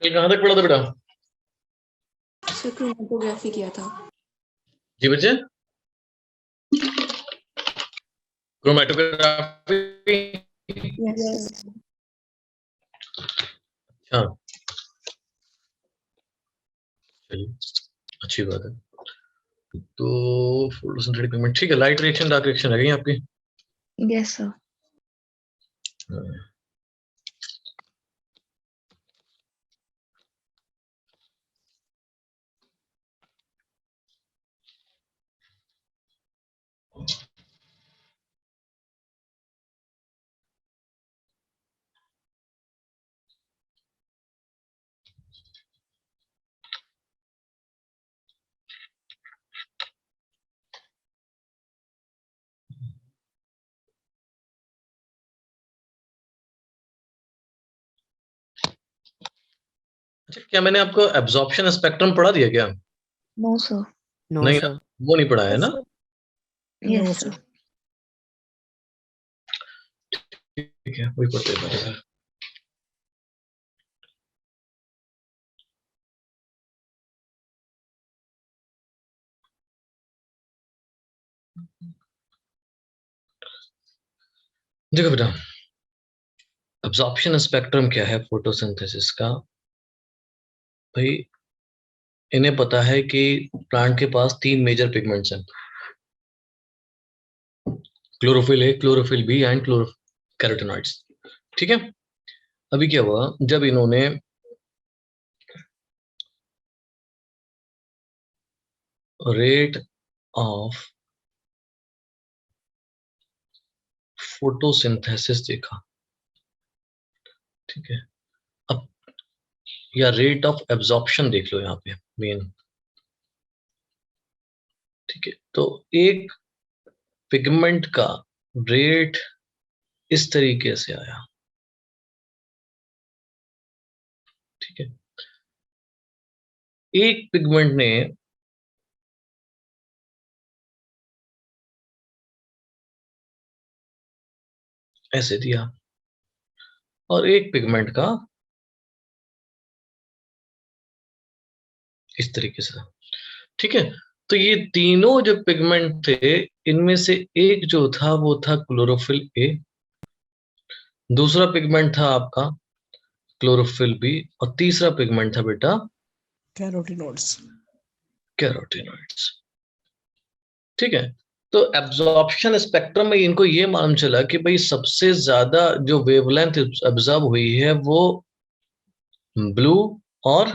कल कहाँ तक पढ़ा था बेटा? सर क्रोमेटोग्राफी किया था। जी बच्चे, क्रोमेटोग्राफी। यस हाँ चलिए, अच्छी बात है। तो फोटोसिंथेटिक पिगमेंट ठीक है। लाइट रिएक्शन, डार्क रिएक्शन है आपकी? Yes sir. अच्छा, क्या मैंने आपको एब्जॉर्प्शन स्पेक्ट्रम पढ़ा दिया क्या? No sir. नहीं ना, वो नहीं पढ़ा है ना? Yes sir. ठीक है, वही पढ़ते हैं। देखो बेटा, एब्जॉर्प्शन स्पेक्ट्रम क्या है फोटोसिंथेसिस का? भाई इन्हें पता है कि प्लांट के पास तीन मेजर पिगमेंट्स हैं, chlorophyll A, chlorophyll B and carotenoids. ठीक है। अभी क्या हुआ, जब इन्होंने रेट ऑफ फोटोसिंथेसिस देखा, ठीक है, अब या रेट ऑफ एब्जॉर्प्शन देख लो यहाँ पे मेन। ठीक है, तो एक पिगमेंट का रेट इस तरीके से आया। ठीक है, एक पिगमेंट ने ऐसे दिया और एक पिगमेंट का इस तरीके से। ठीक है, तो ये तीनों जो पिगमेंट थे, इनमें से एक जो था वो था क्लोरोफिल ए, दूसरा पिगमेंट था आपका क्लोरोफिल बी, और तीसरा पिगमेंट था बेटा कैरोटिनॉइड्स। कैरोटिनॉइड्स। ठीक है, तो एब्जॉर्प्शन स्पेक्ट्रम में इनको ये मालूम चला कि भाई सबसे ज्यादा जो वेवलेंथ एब्जॉर्ब हुई है वो ब्लू और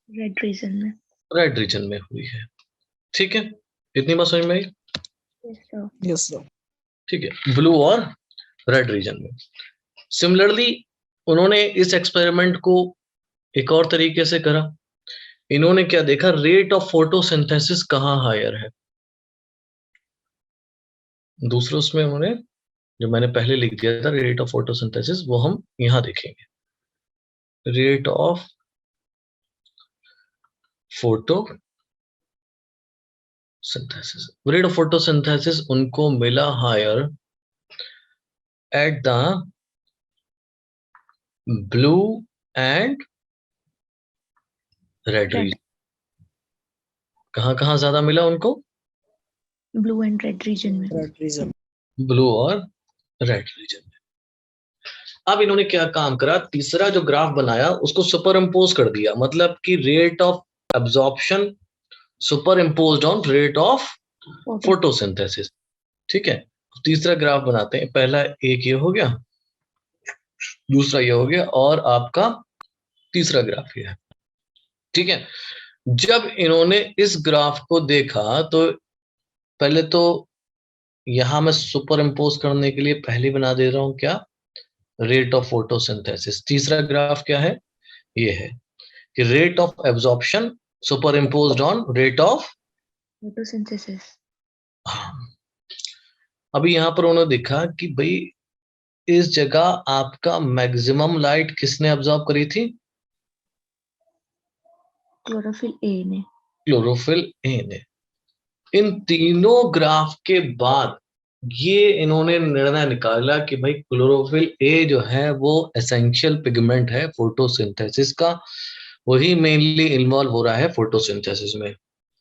रेड रीजन में। रेड रीजन में हुई है। ठीक है, इतनी बात समझ में आई? Yes sir. Yes sir. ठीक है, ब्लू और रेड रीजन में। सिमिलरली उन्होंने इस एक्सपेरिमेंट को एक और तरीके से करा। इन्होंने क्या देखा, रेट ऑफ फोटोसिंथेसिस कहाँ हायर है। दूसरे उसमें उन्होंने, जो मैंने पहले लिख दिया था रेट ऑफ फोटोसिंथेसिस, वो हम यहां देखेंगे। Rate of photosynthesis, rate of photosynthesis उनको मिला higher at the blue and red red. Region. कहाँ कहाँ ज्यादा मिला उनको? ब्लू एंड रेड रीजन में। Red region. ब्लू और रेड रीजन में। अब इन्होंने क्या काम करा, तीसरा जो ग्राफ बनाया उसको सुपर इम्पोज कर दिया, मतलब कि rate of absorption super imposed on rate of photosynthesis. ठीक है, तीसरा ग्राफ बनाते हैं। पहला एक ये हो गया, दूसरा ये हो गया, और आपका तीसरा ग्राफ ये है। ठीक है, जब इन्होंने इस ग्राफ को देखा तो पहले तो यहां मैं सुपर इम्पोज करने के लिए पहले बना दे रहा हूं क्या, रेट ऑफ फोटोसिंथेसिस। तीसरा ग्राफ क्या है, ये है कि rate of absorption super imposed on rate of photosynthesis. अभी यहां पर उन्होंने देखा कि भाई इस जगह आपका मैक्सिमम लाइट किसने अब्जॉर्ब करी थी? क्लोरोफिल ए ने। क्लोरोफिल ए ने। इन तीनों ग्राफ के बाद ये इन्होंने निर्णय निकाला कि भाई क्लोरोफिल ए जो है वो एसेंशियल पिगमेंट है फोटोसिंथेसिस का, वही मेनली इन्वॉल्व हो रहा है फोटोसिंथेसिस में।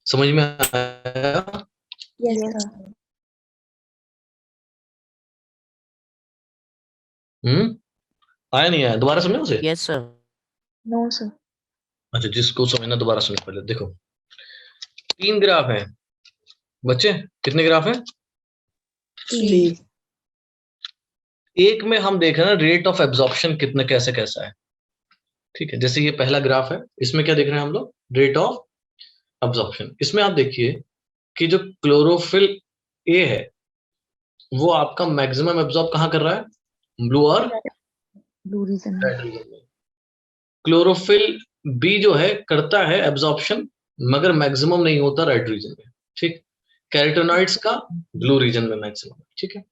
समझ में आया? Yes, sir. आया नहीं आया? दोबारा समझो उसे। Yes, sir. No, sir. अच्छा, जिसको समझना दोबारा समझ पहले। देखो 3 ग्राफ हैं बच्चे, कितने ग्राफ हैं? 3. एक में हम देख रहे हैं रेट ऑफ एब्जॉर्प्शन कितना कैसे कैसा है, ठीक है। जैसे ये पहला ग्राफ है, इसमें क्या देख रहे हैं हम लोग? Rate of absorption. इसमें आप देखिए कि जो क्लोरोफिल ए है वो आपका मैक्सिमम एब्जॉर्ब कहाँ कर रहा है? ब्लू और Blue region में. रेड रीजन में। क्लोरोफिल बी जो है करता है एब्जॉर्प्शन, मगर मैक्सिमम नहीं होता रेड रीजन में, ठीक। कैरोटेनॉइड्स का ब्लू रीजन में मैक्सिमम, ठीक है।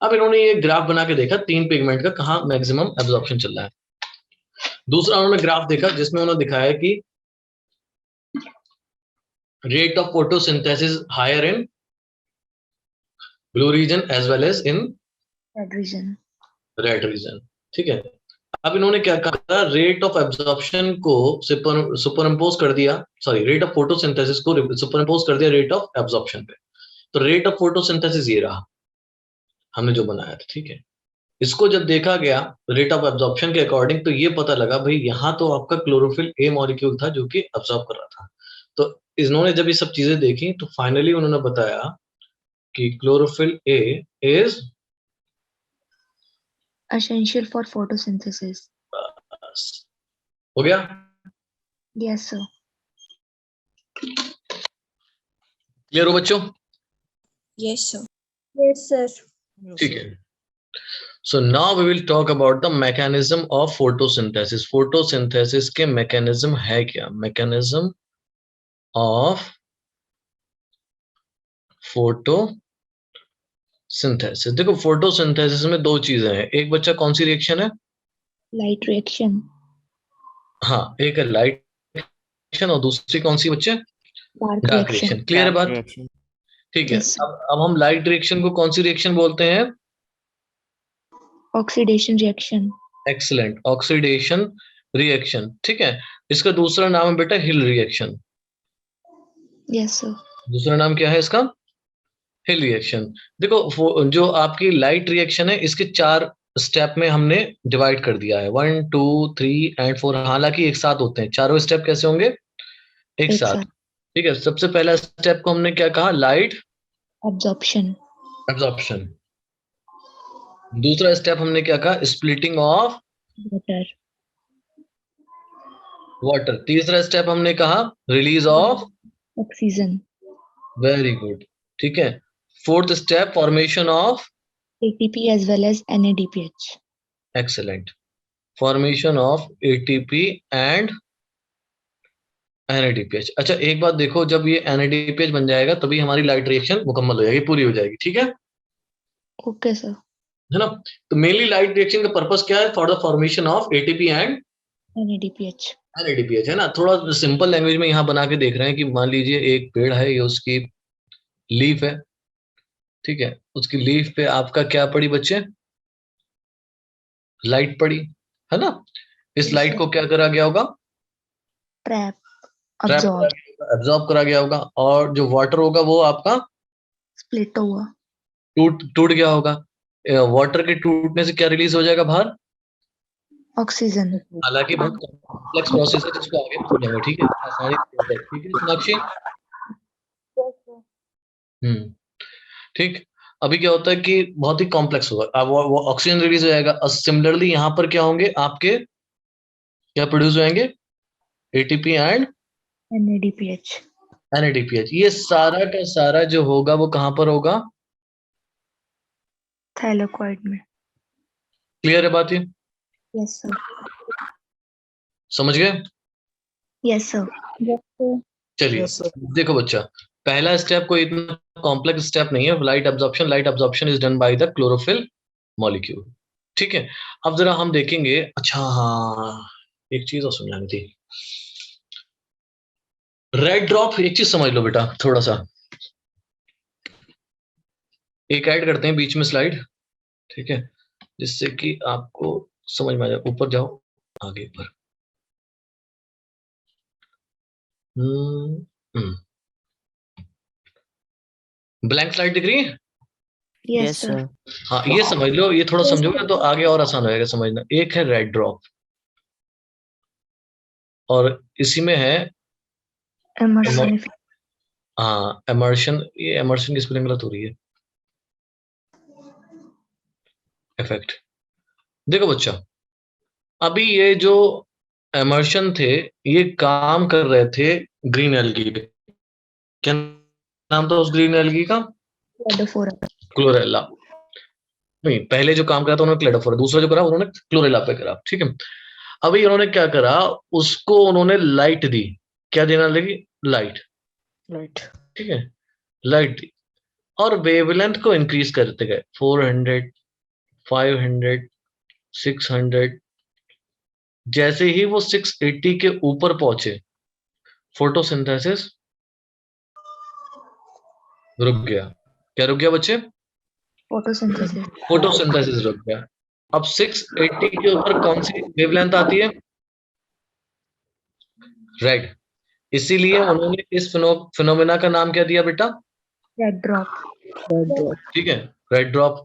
अब इन्होंने ये ग्राफ बना के देखा 3 पिगमेंट का कहाँ मैक्सिमम एब्जॉर्प्शन चल रहा है। दूसरा उन्होंने ग्राफ देखा जिसमें उन्होंने दिखाया कि rate of photosynthesis higher in blue region as well as in Red region. Red region, ठीक है। अब इन्होंने क्या कहा? रेट ऑफ एब्जॉर्प्शन को सुपरइम्पोज कर दिया, सॉरी रेट ऑफ फोटोसिंथेसिस को सुपरइम्पोज कर दिया रेट ऑफ एब्जॉर्प्शन पे। तो रेट ऑफ फोटोसिंथेसिस ये रहा हमने जो बनाया था, ठीक है। इसको जब देखा गया रेट ऑफ एब्जॉर्प्शन के अकॉर्डिंग, तो ये पता लगा भाई यहाँ तो आपका क्लोरोफिल ए मॉलिक्यूल था जो कि एब्जॉर्ब कर रहा था। तो इन्होंने जब ये सब चीजें देखी तो फाइनली उन्होंने बताया कि chlorophyll A is Essential for photosynthesis. हो गया। Yes, sir. क्लियर हो बच्चों? Yes, sir. Yes, sir. ठीक है। So now we will talk about the mechanism of photosynthesis. Photosynthesis के mechanism है क्या? Mechanism of photosynthesis. देखो photosynthesis में 2 चीजें हैं। एक बच्चा कौन सी रिएक्शन है? Light reaction. हाँ, एक है लाइट रिएक्शन और दूसरी कौन सी बच्चे? Dark dark reaction. Reaction. Clear है बात? Reaction. ठीक है। Yes, sir. अब हम लाइट रिएक्शन को कौन सी रिएक्शन बोलते हैं? Oxidation reaction. Excellent, oxidation reaction, ठीक है। इसका दूसरा नाम है बेटा हिल रिएक्शन। Yes, sir. दूसरा नाम क्या है इसका? हिल रिएक्शन। देखो जो आपकी लाइट रिएक्शन है इसके 4 स्टेप में हमने डिवाइड कर दिया है, 1 2 3 एंड 4। हालांकि एक साथ होते हैं, चारों स्टेप कैसे होंगे? एक एक साथ, साथ। ठीक है। सबसे पहला स्टेप को हमने क्या कहा? Light Absorption. एब्जॉर्प्शन। दूसरा स्टेप हमने क्या कहा? Splitting of Water. वाटर। तीसरा स्टेप हमने कहा release of Oxygen. Very good, ठीक है। Fourth step formation of ATP as well as NADPH. Excellent, formation of ATP and NADPH। अच्छा एक बात देखो, जब ये NADPH बन जाएगा तभी हमारी लाइट रिएक्शन मुकम्मल हो जाएगी, पूरी हो जाएगी, ठीक है Okay, sir. है ना। तो मेनली लाइट रिएक्शन का पर्पस क्या है? For the formation of ATP and NADPH. NADPH, है ना। थोड़ा सिंपल लैंग्वेज में यहाँ बना के देख रहे हैं कि मान लीजिए एक पेड़ है, ये उसकी लीफ है, ठीक है। उसकी लीफ पे आपका क्या पड़ी बच्चे? लाइट पड़ी, है ना। इस Yes, लाइट sir. को क्या करा गया होगा? Trap. ट्रैप करा Absorb. गया होगा, एब्जॉर्ब करा गया होगा, और जो वाटर होगा वो आपका Split हुआ. टूट गया होगा। वाटर के टूटने से क्या रिलीज हो जाएगा बाहर? Oxygen. हालांकि बहुत कॉम्प्लेक्स प्रोसेस है जिसको आगे समझेंगे, ठीक है। आसानी से, ठीक है सोनाक्षी। ठीक। अभी क्या होता है कि बहुत ही कॉम्प्लेक्स होगा, अब वो ऑक्सीजन रिलीज हो जाएगा। सिमिलरली यहाँ पर क्या होंगे आपके, क्या प्रोड्यूस होंगे? ATP and NADPH. NADPH। ये सारा का सारा जो होगा वो कहाँ पर होगा? Thylakoid में. क्लियर है बात ये? Yes, sir. समझ गए? Yes, sir. Yes, sir. चलिए Yes, sir. देखो बच्चा, पहला स्टेप कोई इतना कॉम्प्लेक्स स्टेप नहीं है, light absorption. Light absorption is done by the chlorophyll molecule, ठीक है। अब जरा हम देखेंगे, अच्छा हाँ एक चीज और समझानी थी। रेड ड्रॉप, एक चीज समझ लो बेटा थोड़ा सा, एक ऐड करते हैं बीच में स्लाइड, ठीक है, जिससे कि आपको समझ में आ जाए। ऊपर जाओ, आगे पर। ब्लैंक स्लाइड दिख रही है? Yes, sir. हाँ, ये समझ लो, ये थोड़ा समझोगे तो आगे और आसान होगा समझना। एक है रेड ड्रॉप और इसी में है Immersion effect. हाँ इमर्शन। ये इमर्शन की स्पेलिंग गलत हो रही है, इफेक्ट। देखो बच्चा, अभी ये जो इमर्शन थे ये काम कर रहे थे ग्रीन एल्गी पे। क्या नाम था उस ग्रीन एल्गी का? Cladiophora. क्लोरेला। नहीं, पहले जो काम करा था उन्होंने क्लेडोफोरा, दूसरा जो करा उन्होंने क्लोरेला पे करा, ठीक है। अभी उन्होंने क्या करा, उसको उन्होंने लाइट दी। क्या देना लगी? लाइट, ठीक है, लाइट दी और वेवलेंथ को इंक्रीज करते गए 400, 500, 600। जैसे ही वो 680 के ऊपर पहुंचे, फोटोसिंथेसिस रुक गया। क्या रुक गया बच्चे? Photosynthesis. फोटोसिंथेसिस रुक गया। अब 680 के ऊपर कौन सी वेवलेंथ आती है? रेड। इसीलिए उन्होंने इस फिनोमेना का नाम क्या दिया बेटा? Red drop. ठीक है, रेड ड्रॉप।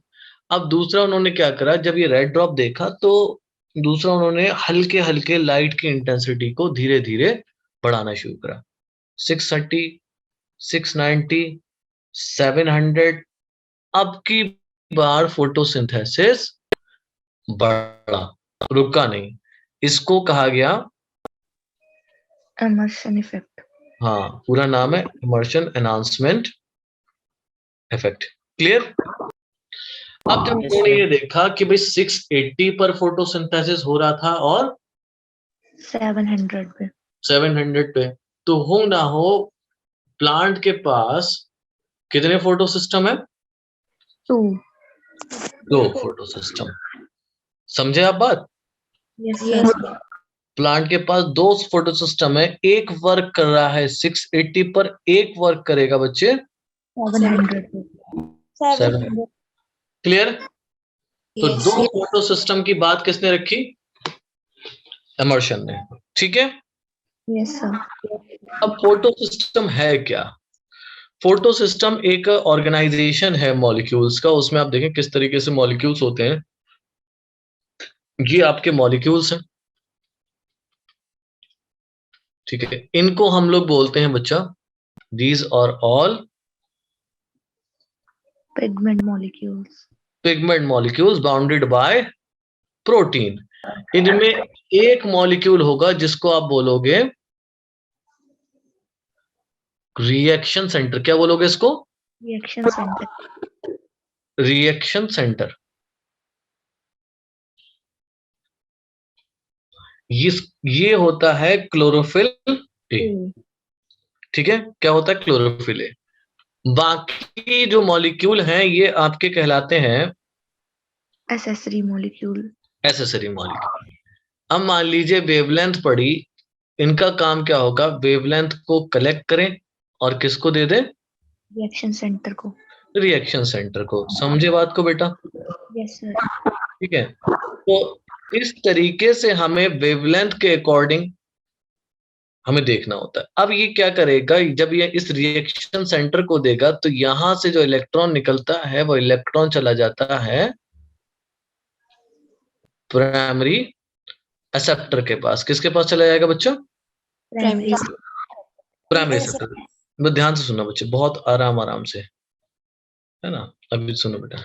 अब दूसरा उन्होंने क्या करा, जब ये रेड ड्रॉप देखा तो दूसरा उन्होंने हल्के हल्के लाइट की इंटेंसिटी को धीरे धीरे बढ़ाना शुरू करा। 630, 690, 700। अब की बार फोटोसिंथेसिस बढ़ा, रुका नहीं। इसको कहा गया, Immersion effect. हाँ पूरा नाम है इमर्शन एनहांसमेंट इफेक्ट। क्लियर? अब जब उन्होंने ये देखा कि भाई 680 पर फोटोसिंथेसिस हो रहा था और 700 पे. 700 पे, तो हो ना हो प्लांट के पास कितने फोटो सिस्टम है? 2. 2 फोटो सिस्टम। समझे आप बात? Yes, Yes. sir. प्लांट के पास 2 फोटो सिस्टम है, एक वर्क कर रहा है 680 पर, एक वर्क करेगा बच्चे 700 पे. 700। क्लियर? तो Yes. 2 फोटो सिस्टम की बात किसने रखी? इमर्शन ने, ठीक है। Yes, sir. अब फोटो सिस्टम है क्या? फोटो सिस्टम एक ऑर्गेनाइजेशन है मॉलिक्यूल्स का। उसमें आप देखें किस तरीके से मॉलिक्यूल्स होते हैं। ये आपके मॉलिक्यूल्स हैं, ठीक है। इनको हम लोग बोलते हैं बच्चा, these are all Pigment molecules. Pigment molecules bounded by protein. इनमें एक मॉलिक्यूल होगा जिसको आप बोलोगे रिएक्शन सेंटर। क्या बोलोगे इसको? Reaction center. Reaction centre. ये होता है क्लोरोफिल ए, ठीक है। क्या होता है? Chlorophyll A. बाकी जो मॉलिक्यूल हैं ये आपके कहलाते हैं Accessory molecule. Accessory molecule. अब मान लीजिए वेवलेंथ पड़ी, इनका काम क्या होगा? वेवलेंथ को कलेक्ट करें और किसको दे दें? Reaction center को. रिएक्शन सेंटर को। समझे बात को बेटा? Yes, sir. ठीक है। तो इस तरीके से हमें वेवलेंथ के अकॉर्डिंग हमें देखना होता है। अब ये क्या करेगा, जब ये इस रिएक्शन सेंटर को देगा तो यहां से जो इलेक्ट्रॉन निकलता है वो इलेक्ट्रॉन चला जाता है प्राइमरी एक्सेप्टर के पास। किसके पास चला जाएगा बच्चों? Primary. Primary acceptor. बस ध्यान से सुनना बच्चे, बहुत आराम आराम से, है ना। अभी सुनो बेटा।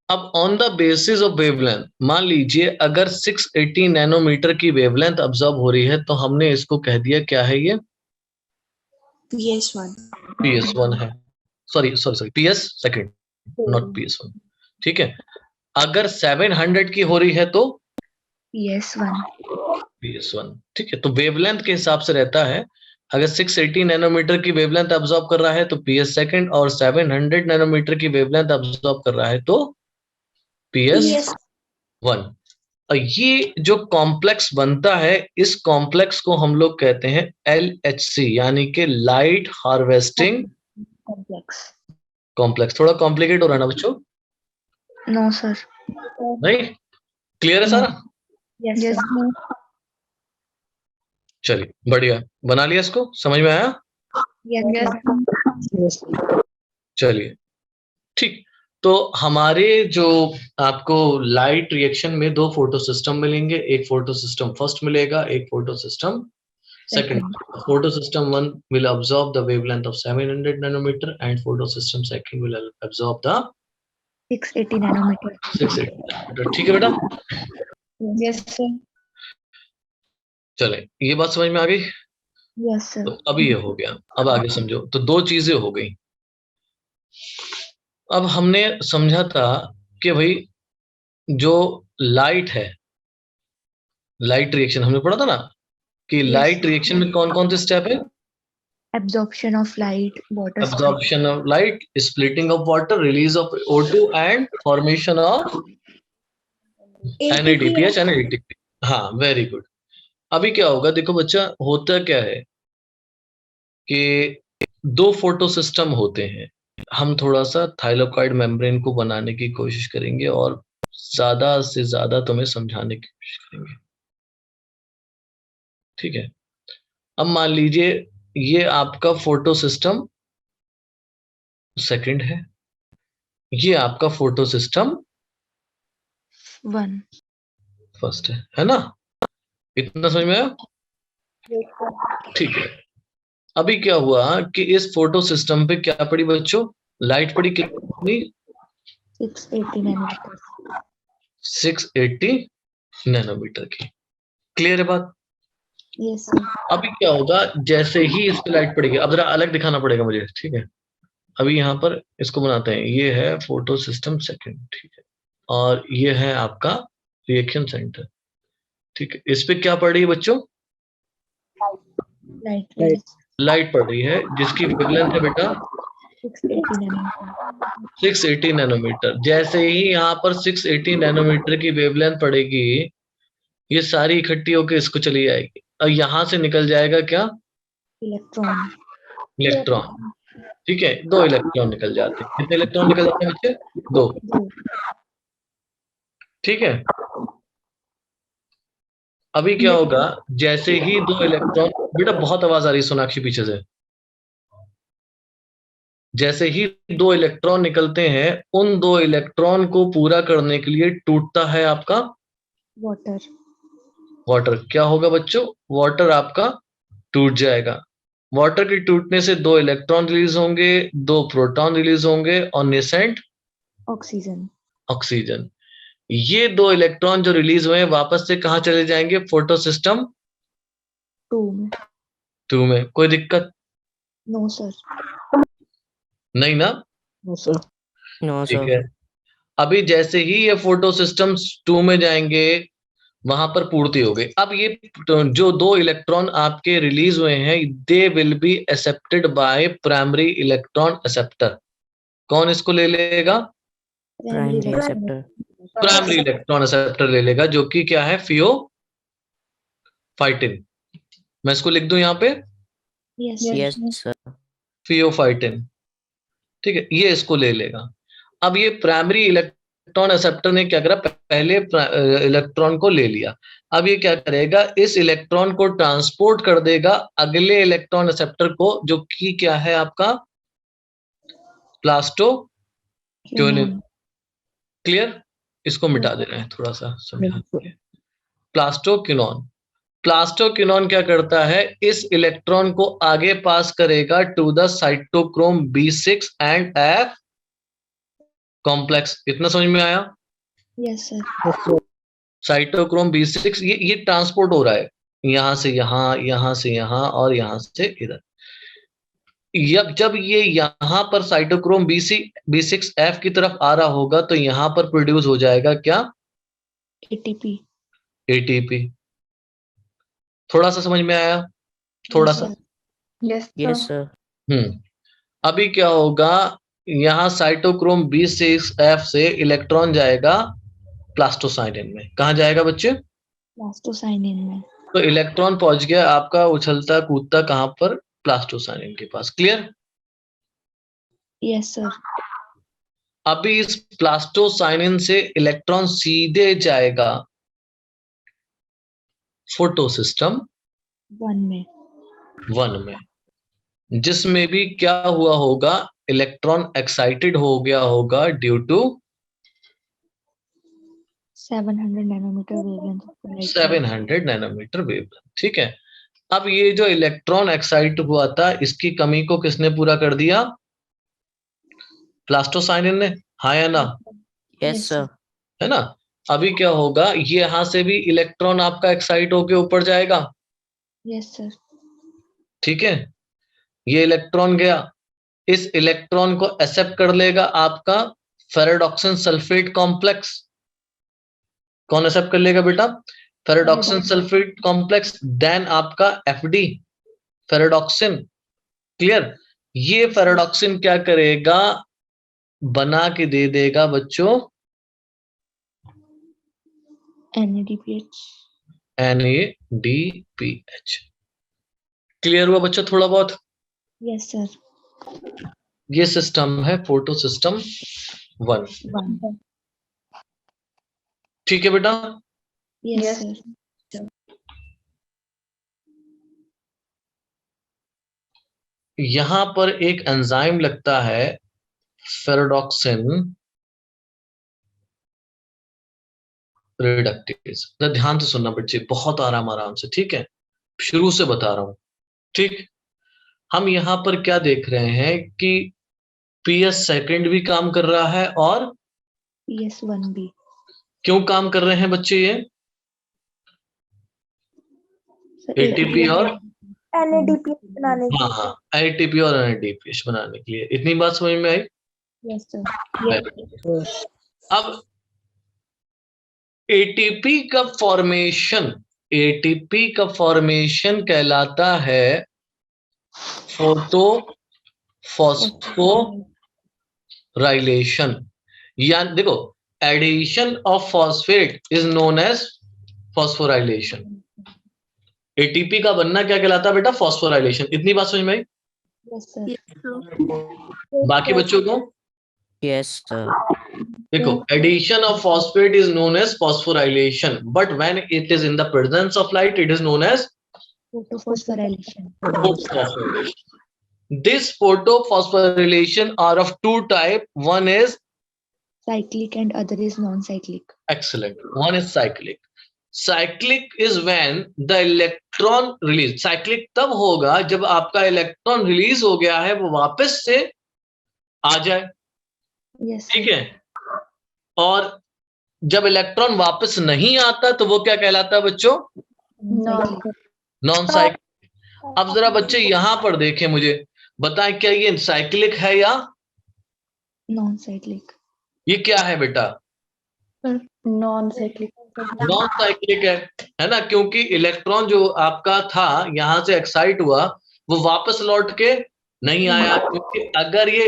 अब on the basis of wavelength, मान लीजिए अगर 680 नैनोमीटर की वेवलेंथ ऑब्जर्व हो रही है तो हमने इसको कह दिया क्या है? ये PS1. PS1 है। Sorry PS second, not PS1, ठीक है। अगर 700 की हो रही है तो PS1. PS1, ठीक है। तो वेवलेंथ के हिसाब से रहता है। अगर 680 नैनोमीटर की वेवलेंथ ऑब्जर्व कर रहा है तो PS सेकंड, और 700 नैनोमीटर की वेवलेंथ ऑब्जर्व कर रहा है तो PS1। और ये जो कॉम्प्लेक्स बनता है, इस कॉम्प्लेक्स को हम लोग कहते हैं LHC, यानी कि लाइट हार्वेस्टिंग Complex. कॉम्प्लेक्स, थोड़ा कॉम्प्लिकेट हो रहा है ना बच्चों? No, sir. नहीं, क्लियर है सारा? Yes, Yes, sir. sir. चलिए बढ़िया, बना लिया इसको, समझ में आया? Yes, Yes, sir. sir. Yes, sir. चलिए ठीक। तो हमारे जो आपको लाइट रिएक्शन में दो फोटो सिस्टम मिलेंगे, एक फोटो सिस्टम फर्स्ट मिलेगा, एक photo system second. Photo system 1 will absorb the wavelength of 700 nanometer and photo system second will absorb the 680 nanometer. 680 nanometer। ठीक है बेटा, Yes, sir. चले ये बात समझ में आ गई? Yes, sir. तो अभी ये हो गया, अब आगे समझो। तो दो चीजें हो गई। अब हमने समझा था कि भाई जो लाइट है, लाइट रिएक्शन हमने पढ़ा था ना कि Yes. लाइट रिएक्शन में कौन कौन से स्टेप है? Absorption of light, water split. Absorption of light, splitting of water, release of O2 and formation of NADPH and ATP। हाँ, वेरी गुड। अभी क्या होगा, देखो बच्चा, होता क्या है कि दो फोटो सिस्टम होते हैं। हम थोड़ा सा थाइलाकॉइड मेम्ब्रेन को बनाने की कोशिश करेंगे और ज्यादा से ज्यादा तुम्हें समझाने की कोशिश करेंगे, ठीक है? अब मान लीजिए ये आपका फोटो सिस्टम सेकंड है, ये आपका फोटो सिस्टम 1. फर्स्ट है ना? इतना समझ में आया? Yes, sir. ठीक है। अभी क्या हुआ कि इस फोटो सिस्टम पे क्या पड़ी बच्चों? लाइट पड़ी कितनी? 680 nanometer. 680 नैनोमीटर की। क्लियर है बात? Yes, sir. अभी क्या होगा, जैसे ही इस पे लाइट पड़ेगी, अब जरा अलग दिखाना पड़ेगा मुझे, ठीक है? अभी यहाँ पर इसको बनाते हैं, ये है फोटो सिस्टम सेकंड, ठीक है? और ये है आपका रिएक्शन सेंटर, ठीक है? इस पे क्या पड़ रही है बच्चों? Light Light. rays. लाइट पड़ रही है, जिसकी वेवलेंथ है बेटा 680 nanometer. 680 नैनोमीटर। जैसे ही यहाँ पर 680 नैनोमीटर की वेवलेंथ पड़ेगी, ये सारी इकट्ठी होकर इसको चली जाएगी और यहाँ से निकल जाएगा क्या? Electron. इलेक्ट्रॉन, ठीक है? दो इलेक्ट्रॉन निकल जाते हैं। कितने इलेक्ट्रॉन निकल जाते हैं बच्चे? दो, 2. ठीक है? अभी क्या होगा, जैसे ही दो इलेक्ट्रॉन, बेटा बहुत आवाज आ रही है सोनाक्षी पीछे से। जैसे ही दो इलेक्ट्रॉन निकलते हैं, उन दो इलेक्ट्रॉन को पूरा करने के लिए टूटता है आपका Water. वाटर। क्या होगा बच्चों? वाटर आपका टूट जाएगा। वाटर के टूटने से दो इलेक्ट्रॉन रिलीज होंगे, दो प्रोटॉन रिलीज होंगे और नेसेंट Oxygen. ऑक्सीजन। ये दो इलेक्ट्रॉन जो रिलीज हुए हैं वापस से कहाँ चले जाएंगे? फोटो सिस्टम 2 में. 2 में। कोई दिक्कत No, sir. नहीं ना? No, sir. नो ठीक सर। है। अभी जैसे ही ये फोटो सिस्टम 2 में जाएंगे, वहां पर पूर्ति हो गई। अब ये जो दो इलेक्ट्रॉन आपके रिलीज हुए हैं, they will be accepted by primary electron acceptor. कौन इसको ले लेगा? Primary primary electron. Acceptor. Primary electron acceptor ले लेगा, जो कि क्या है? फियोफाइटिन। मैं इसको लिख दूं यहाँ पे, Yes, sir. Yes sir. Pheophytin, ठीक है? ये इसको ले लेगा। अब ये प्राइमरी इलेक्ट्रॉन एक्सेप्टर ने क्या करा? पहले इलेक्ट्रॉन को ले लिया। अब ये क्या करेगा? इस इलेक्ट्रॉन को ट्रांसपोर्ट कर देगा अगले इलेक्ट्रॉन एक्सेप्टर को, जो कि क्या है आपका? Plaster quinine. क्लियर? इसको मिटा दे रहे हैं, थोड़ा सा समझा। प्लास्टोक्विनोन। प्लास्टोक्विनोन क्या करता है? इस इलेक्ट्रॉन को आगे पास करेगा to the cytochrome B6 and F complex. इतना समझ में आया? Yes, sir. Yes, sir. Cytochrome B6 ये ट्रांसपोर्ट हो रहा है, यहां से यहां, यहां से यहां और यहां से इधर। जब ये यहां पर साइटोक्रोम B6F की तरफ आ रहा होगा, तो यहां पर प्रोड्यूस हो जाएगा क्या? ATP. ATP। थोड़ा सा समझ में आया? थोड़ा सा। Yes, yes sir. सर। अभी क्या होगा, यहाँ साइटोक्रोम B6F से इलेक्ट्रॉन जाएगा प्लास्टोसाइनिन में। कहाँ जाएगा बच्चे? Plastocyanin में. तो इलेक्ट्रॉन पहुंच गया आपका उछलता कूदता कहाँ पर? प्लास्टोसाइनिन के पास। क्लियर? Yes, sir. अभी इस प्लास्टोसाइनिन से इलेक्ट्रॉन सीधे जाएगा फोटो सिस्टम 1 में 1 में, जिसमें भी क्या हुआ होगा, इलेक्ट्रॉन एक्साइटेड हो गया होगा due to 700 nanometre wavelength of the light. 700 nanometre wavelength. ठीक है, अब ये जो इलेक्ट्रॉन एक्साइट हुआ था, इसकी कमी को किसने पूरा कर दिया? प्लास्टोसाइनिन ने, हाँ या ना? Yes sir. है ना? अभी क्या होगा, ये यहां से भी इलेक्ट्रॉन आपका एक्साइट होके ऊपर जाएगा। Yes sir. ठीक है, ये इलेक्ट्रॉन गया, इस इलेक्ट्रॉन को एक्सेप्ट कर लेगा आपका फेरेडॉक्सिन सल्फेट कॉम्प्लेक्स। कौन एक्सेप्ट कर लेगा बेटा? Ferredoxin sulphate complex. देन आपका एफडी, फेरेडॉक्सिन। क्लियर? ये फेरेडॉक्सिन क्या करेगा, बना के दे देगा बच्चों NADPH। NADPH। क्लियर हुआ बच्चों थोड़ा बहुत? Yes sir. ये सिस्टम है फोटो सिस्टम 1। 1। ठीक है बेटा? Yes Yes. सर। यहां पर एक एंजाइम लगता है फेरेडॉक्सिन रिडक्टेज। ध्यान से सुनना बच्चे, बहुत आराम आराम से, ठीक है? शुरू से बता रहा हूं। ठीक, हम यहां पर क्या देख रहे हैं कि PS सेकंड भी काम कर रहा है, और PS1 भी। क्यों काम कर रहे हैं बच्चे ये? ATP और NADPH बनाने के हाँ, ATP और NADPH बनाने के लिए। इतनी बात समझ में आई? Yes sir. अब एटीपी का फॉर्मेशन कहलाता है फोटो फॉस्फोराइलेशन। या देखो, addition of phosphate is known as phosphorylation. ATP का बनना क्या कहलाता है बेटा? फॉस्फोराइलेशन। इतनी बात समझ में आई? Yes sir. बाकी बच्चों को? Yes sir. देखो, addition of phosphate is known as phosphorylation, but when it is in the presence of light, it is known as Photophosphorylation. photophosphorylation. This photophosphorylation are of two type. One is Cyclic and other is non-cyclic. excellent. One is cyclic. Cyclic is when the electron release. Cyclic तब होगा जब आपका electron release हो गया है, वो वापस से आ जाए। Yes. ठीक है, और जब इलेक्ट्रॉन वापस नहीं आता तो वो क्या कहलाता है बच्चों? Non-cyclic. Non cyclic. अब जरा बच्चे यहां पर देखें, मुझे बताएं, क्या ये साइक्लिक है या Non-cyclic. ये क्या है बेटा? Non-cyclic. नॉन साइक्लिक है ना? क्योंकि इलेक्ट्रॉन जो आपका था यहां से एक्साइट हुआ, वो वापस लौट के नहीं आया। क्योंकि अगर ये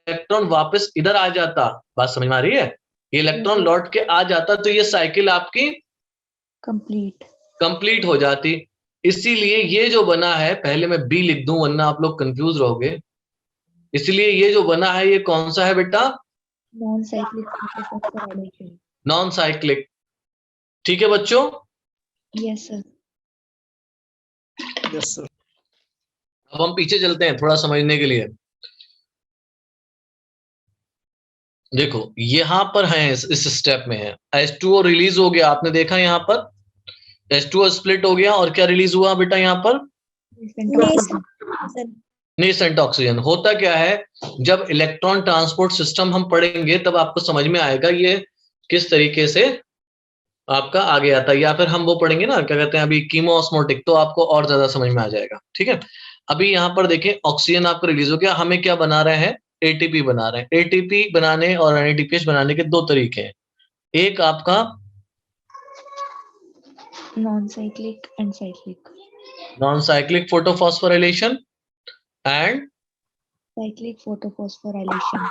इलेक्ट्रॉन वापस इधर आ जाता, बात समझ में आ रही है? ये इलेक्ट्रॉन लौट के आ जाता तो ये साइकिल आपकी कंप्लीट हो जाती। इसीलिए ये जो बना है, पहले मैं बी लिख दूं वरना आप लोग कंफ्यूज रहोगे। इसलिए ये जो बना है, ये कौन सा है बेटा? Non-cyclic photosphorylation. Non cyclic. ठीक है बच्चों? Yes sir. Yes sir. अब हम पीछे चलते हैं थोड़ा समझने के लिए। देखो, यहां पर है, इस स्टेप में है, H2O रिलीज हो गया, आपने देखा यहां पर H2O स्प्लिट हो गया, और क्या रिलीज हुआ बेटा यहां पर? Nascent oxygen. होता क्या है, जब इलेक्ट्रॉन ट्रांसपोर्ट सिस्टम हम पढ़ेंगे तब आपको समझ में आएगा ये किस तरीके से आपका आगे आता है। या फिर हम वो पढ़ेंगे ना, क्या कहते हैं अभी, कीमोऑस्मोटिक, तो आपको और ज्यादा समझ में आ जाएगा। ठीक है, अभी यहाँ पर देखें, ऑक्सीजन आपको रिलीज हो गया, हमें क्या बना रहे हैं? एटीपी बना रहे हैं। एटीपी बनाने और एनएडीपीएच बनाने के दो तरीके हैं। एक आपका Non-cyclic and cyclic. Non cyclic photophosphorylation and Cyclic photophosphorylation.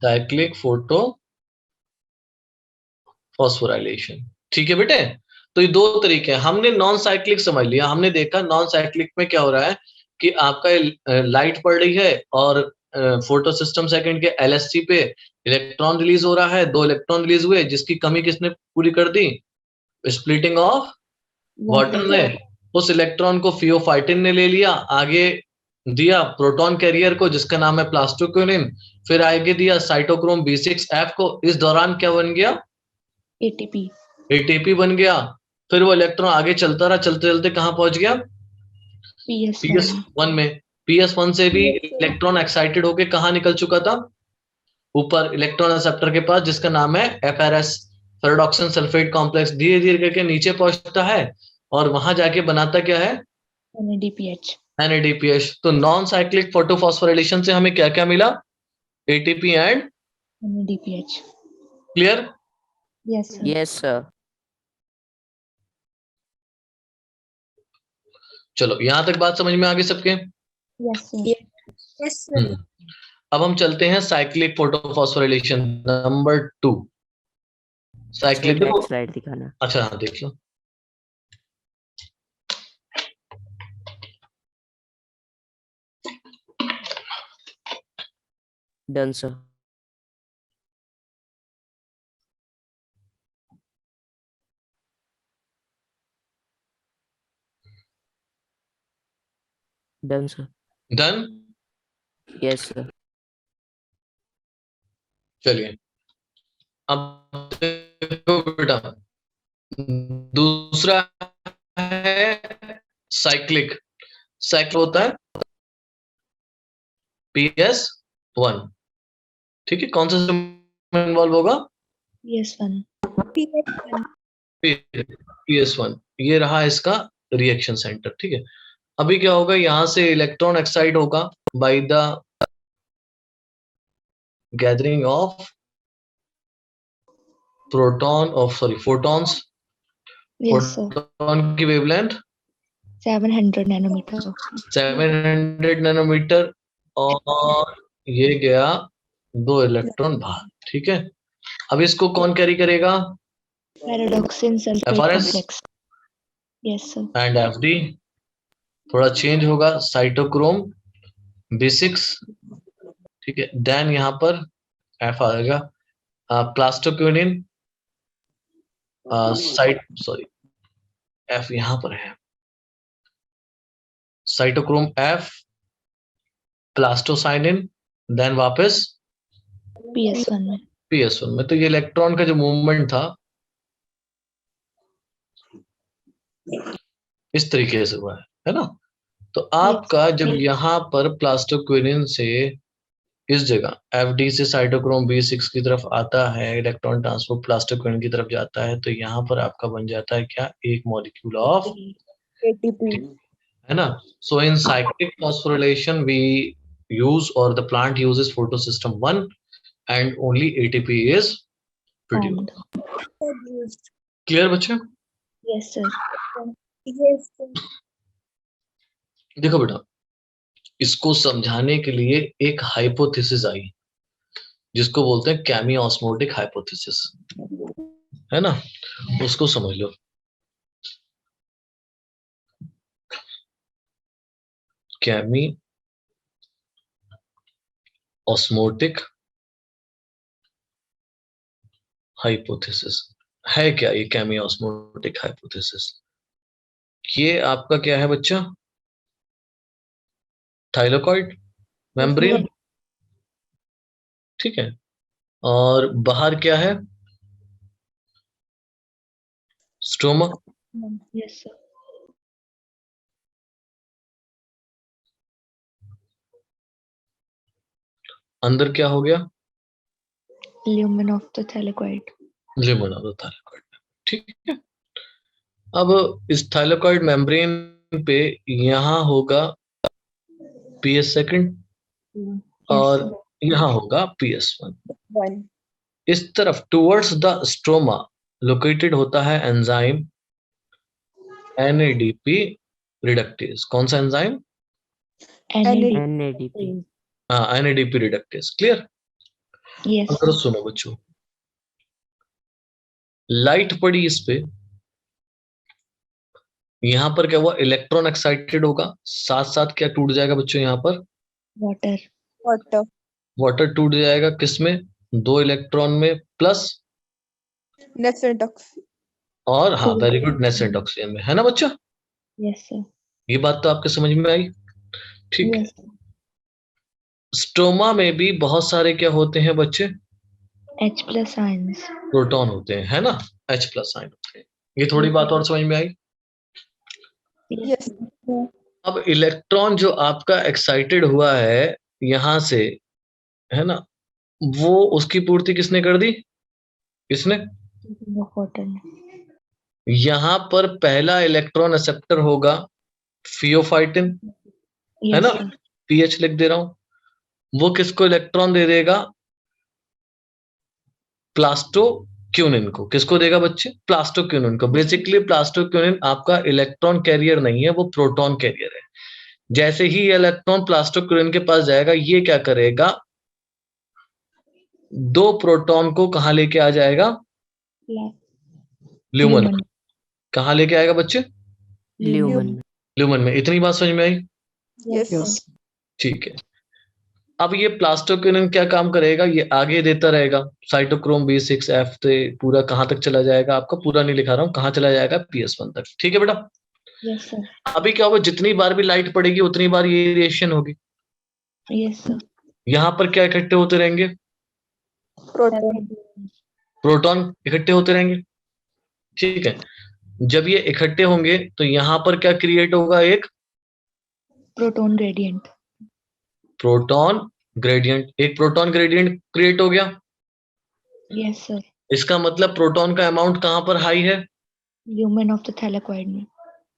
Cyclic photophosphorylation. ठीक है बेटे, तो ये दो तरीके हैं। हमने नॉन साइक्लिक समझ लिया, हमने देखा नॉन साइक्लिक में क्या हो रहा है कि आपका लाइट पड़ रही है और फोटो सिस्टम सेकंड के LSC पे इलेक्ट्रॉन रिलीज हो रहा है, 2 इलेक्ट्रॉन रिलीज हुए, जिसकी कमी किसने पूरी कर दी? स्प्लिटिंग ऑफ वाटर ने। उस इलेक्ट्रॉन को फियोफाइटिन ने ले लिया, आगे दिया प्रोटॉन कैरियर को जिसका नाम है प्लास्टोक्विनिन, फिर आगे दिया साइटोक्रोम B6F को। इस दौरान क्या बन गया? ATP. ATP बन गया। फिर वो इलेक्ट्रॉन आगे चलता रहा, चलते चलते कहां पहुंच गया? PS1. PS1 में। PS1 से भी इलेक्ट्रॉन एक्साइटेड होके कहां निकल चुका था? ऊपर इलेक्ट्रॉन एक्सेप्टर के पास जिसका नाम है FRS, फेरोडॉक्सिन सल्फेट कॉम्प्लेक्स। धीरे धीरे करके नीचे पहुंचता है और वहां जाके बनाता क्या है? NADPH. NADPH। तो नॉन साइक्लिक फोटोफॉस्फोराइलेशन से हमें क्या क्या मिला? ATP and NADPH. Clear? Yes, sir. Yes, sir. चलो यहां तक बात समझ में आ गई सबके? Yes, sir. Yes, sir. अब हम चलते हैं साइक्लिक फोटोफॉस्फोराइलेशन नंबर 2। साइक्लिक देखो, नेक्स्ट स्लाइड दिखाना। अच्छा हाँ देख लो। Done sir. Done sir. Done? Yes sir. चलिए अब देखो बेटा, दूसरा है साइक्लिक। साइक्लिक होता है PS1। ठीक है, कौन सा इन्वॉल्व होगा? PS1. PS1. PS1। ये रहा इसका रिएक्शन सेंटर। ठीक है, अभी क्या होगा, यहां से इलेक्ट्रॉन एक्साइड होगा by the gathering of proton of sorry photons. Yes, sir. Photon की वेवलेंथ 700 nanometer. 700 नैनोमीटर, और ये गया 2 इलेक्ट्रॉन बाहर। ठीक है, अब इसको कौन कैरी करेगा? Pyridoxine sulfate FRS complex. Yes, sir. And FD। थोड़ा चेंज होगा, साइटोक्रोम B6। ठीक है, देन यहाँ पर F आएगा, प्लास्टोक्विनिन साइट सॉरी F यहाँ पर है, साइटोक्रोम F, प्लास्टोसाइनिन, देन वापस PS1 में. PS1 में। तो ये इलेक्ट्रॉन का जो मूवमेंट था इस तरीके से हुआ है ना? तो आपका जब यहाँ पर प्लास्टोक्विनिन से इस जगह FD से साइटोक्रोम B6 की तरफ आता है, इलेक्ट्रॉन ट्रांसपोर्ट प्लास्टोक्विनिन की तरफ जाता है, तो यहाँ पर आपका बन जाता है क्या? एक मॉलिक्यूल ऑफ ATP. है ना? So in cyclic phosphorylation we use or the plant uses photosystem 1 and only ATP is produced. Produced. Clear बच्चे? Yes, sir. Yes, sir. देखो बेटा, इसको समझाने के लिए एक हाइपोथेसिस आई जिसको बोलते हैं कैमी ऑस्मोटिक हाइपोथेसिस, है ना? उसको समझ लो। कैमी ऑस्मोटिक हाइपोथेसिस है क्या? ये कैमी ऑस्मोटिक हाइपोथेसिस, ये आपका क्या है बच्चा? Thylakoid membrane. ठीक है, और बाहर क्या है? स्ट्रोमा। Yes, sir. अंदर क्या हो गया? Lumen of the thylakoid. Lumen of the thylakoid. ठीक है, अब इस थाइलेकॉइड मेम्ब्रेन पे यहाँ होगा PS सेकंड Yes, और sir. यहाँ होगा PS1। One. इस तरफ टुवर्ड्स द स्ट्रोमा लोकेटेड होता है एंजाइम NADP रिडक्टेज। कौन सा एंजाइम? NADP। हाँ, NADP रिडक्टेज। क्लियर? Yes, अब sir. सुनो बच्चों, लाइट पड़ी इस पे, यहाँ पर क्या हुआ? इलेक्ट्रॉन एक्साइटेड होगा, साथ साथ क्या टूट जाएगा बच्चों? यहाँ पर Water. Water. वाटर टूट जाएगा किसमें, 2 इलेक्ट्रॉन में प्लस, Nascent oxygen. और हाँ Two very good electrons. Nascent oxygen में, है ना बच्चा? Yes, sir. ये बात तो आपके समझ में आई? ठीक है। Yes, sir. स्ट्रोमा में भी बहुत सारे क्या होते हैं बच्चे, H plus ions. प्रोटॉन होते हैं, है ना, H प्लस आयन होते हैं। ये थोड़ी बात और समझ में आई? Yes. sir. अब इलेक्ट्रॉन जो आपका एक्साइटेड हुआ है यहां से, है ना, वो उसकी पूर्ति किसने कर दी, किसने? Of water. यहां पर पहला इलेक्ट्रॉन एक्सेप्टर होगा फियोफाइटिन, है Yes, ना, sir. पीएच लिख दे रहा हूं। वो किसको इलेक्ट्रॉन दे देगा, प्लास्टोक्यूनिन को। किसको देगा बच्चे, प्लास्टोक्यूनिन को। बेसिकली प्लास्टोक्यूनिन आपका इलेक्ट्रॉन कैरियर नहीं है, वो प्रोटॉन कैरियर है। जैसे ही इलेक्ट्रॉन प्लास्टोक्यूनिन के पास जाएगा, ये क्या करेगा, 2 प्रोटॉन को कहां लेके आ जाएगा, ल्यूमन। Lumen. कहां लेके आएगा बच्चे, ल्यूमन में। ल्यूमन में। इतनी बात समझ में आई? Yes. sir. sir. ठीक है। अब ये प्लास्टोक्यूनिन क्या काम करेगा, ये आगे देता रहेगा साइटोक्रोम B6F से पूरा कहां तक चला जाएगा, आपका पूरा नहीं लिखा रहा हूं, कहां चला जाएगा, PS1 तक। ठीक है बेटा। Yes, sir. अभी क्या होगा, जितनी बार भी लाइट पड़ेगी उतनी बार ये रिएक्शन होगी। Yes, sir. यहां पर क्या इकट्ठे होते रहेंगे, Proton. प्रोटॉन इकट्ठे होते रहेंगे। ठीक है। जब ये इकट्ठे होंगे तो यहां पर क्या क्रिएट होगा, एक Proton gradient. प्रोटॉन ग्रेडियंट, एक प्रोटॉन ग्रेडियंट क्रिएट हो गया। Yes, sir. इसका मतलब प्रोटॉन का अमाउंट कहां पर हाई है, Lumen of the thylakoid में.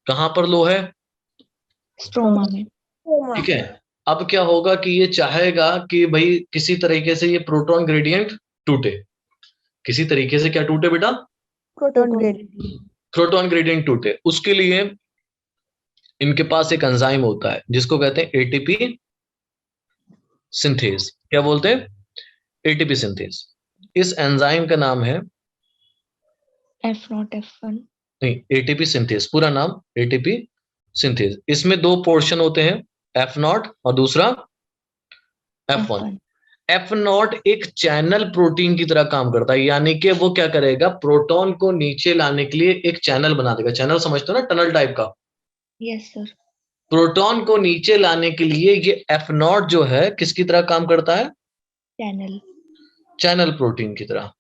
कहां पर लो है, Stroma में. Coma. ठीक है। अब क्या होगा कि ये चाहेगा कि भाई किसी तरीके से ये प्रोटॉन ग्रेडियंट टूटे। किसी तरीके से क्या टूटे बेटा, Proton gradient. प्रोटॉन ग्रेडियंट टूटे। उसके लिए इनके पास एक एंजाइम होता है जिसको कहते हैं एटीपी सिंथेज। क्या बोलते हैं, एटीपी सिंथेज। इस एंजाइम का नाम है, F0, F1. नहीं, एटीपी सिंथेज पूरा नाम एटीपी सिंथेज। इसमें 2 पोर्शन होते हैं, F0 और दूसरा F1। F1. F0 एक चैनल प्रोटीन की तरह काम करता है, यानी कि वो क्या करेगा, प्रोटॉन को नीचे लाने के लिए एक चैनल बना देगा। चैनल समझते हो ना, टनल टाइप का। Yes, sir. प्रोटॉन को नीचे लाने के लिए ये F0 जो है किसकी तरह काम करता है, Channel. चैनल प्रोटीन की तरह।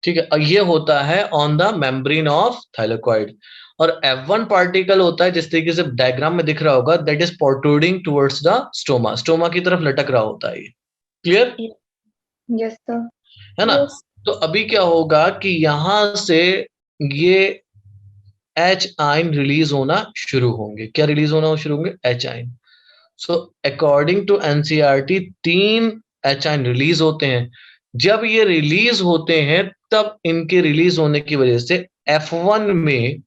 ठीक है। और ये होता है on the membrane of thylakoid. और F1 पार्टिकल होता है जिस तरीके से डायग्राम में दिख रहा होगा, that is protruding towards the stoma. Stoma की तरफ लटक रहा होता है ये। Clear, Yes, sir. है ना? Yes. तो अभी क्या होगा कि यहां से ये H आयन रिलीज होना शुरू होंगे। क्या रिलीज होना शुरू होंगे, H ion. So according to NCERT 3 H ion release होते हैं। जब ये रिलीज होते हैं तब इनके रिलीज होने की वजह से F1 में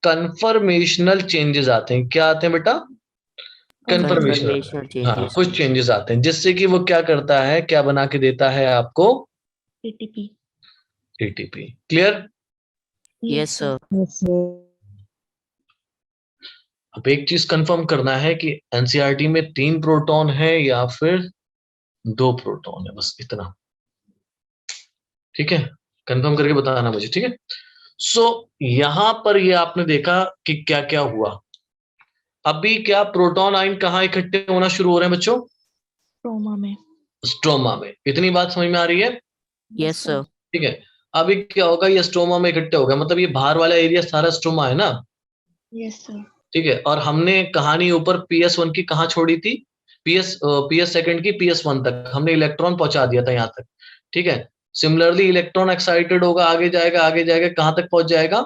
कन्फर्मेशनल चेंजेस आते हैं। क्या आते हैं बेटा, कन्फर्मेशन। कन्फर्मेशनल हाँ, चेंजेस। कुछ चेंजेस आते हैं जिससे कि वो क्या करता है, क्या बना के देता है आपको, ATP. ATP. Clear. Yes sir. अब एक चीज कंफर्म करना है कि एनसीईआरटी में 3 प्रोटॉन है या फिर 2 प्रोटॉन है, बस इतना। ठीक है, कंफर्म करके बताना मुझे। ठीक है। सो यहां पर ये आपने देखा कि क्या क्या हुआ। अभी क्या प्रोटॉन आयन कहाँ इकट्ठे होना शुरू हो रहे हैं बच्चों, Stroma में. स्ट्रोमा में। इतनी बात समझ में आ रही है? Yes sir. ठीक है। अभी क्या होगा, ये स्ट्रोमा में इकट्ठे हो गया, मतलब ये बाहर वाला एरिया सारा स्ट्रोमा है ना। Yes, sir. ठीक है। और हमने कहानी ऊपर PS1 की कहाँ छोड़ी थी, PS सेकंड की PS1 तक हमने इलेक्ट्रॉन पहुंचा दिया था यहाँ तक। ठीक है। सिमिलरली इलेक्ट्रॉन एक्साइटेड होगा, आगे जाएगा, आगे जाएगा, कहां तक पहुंच जाएगा,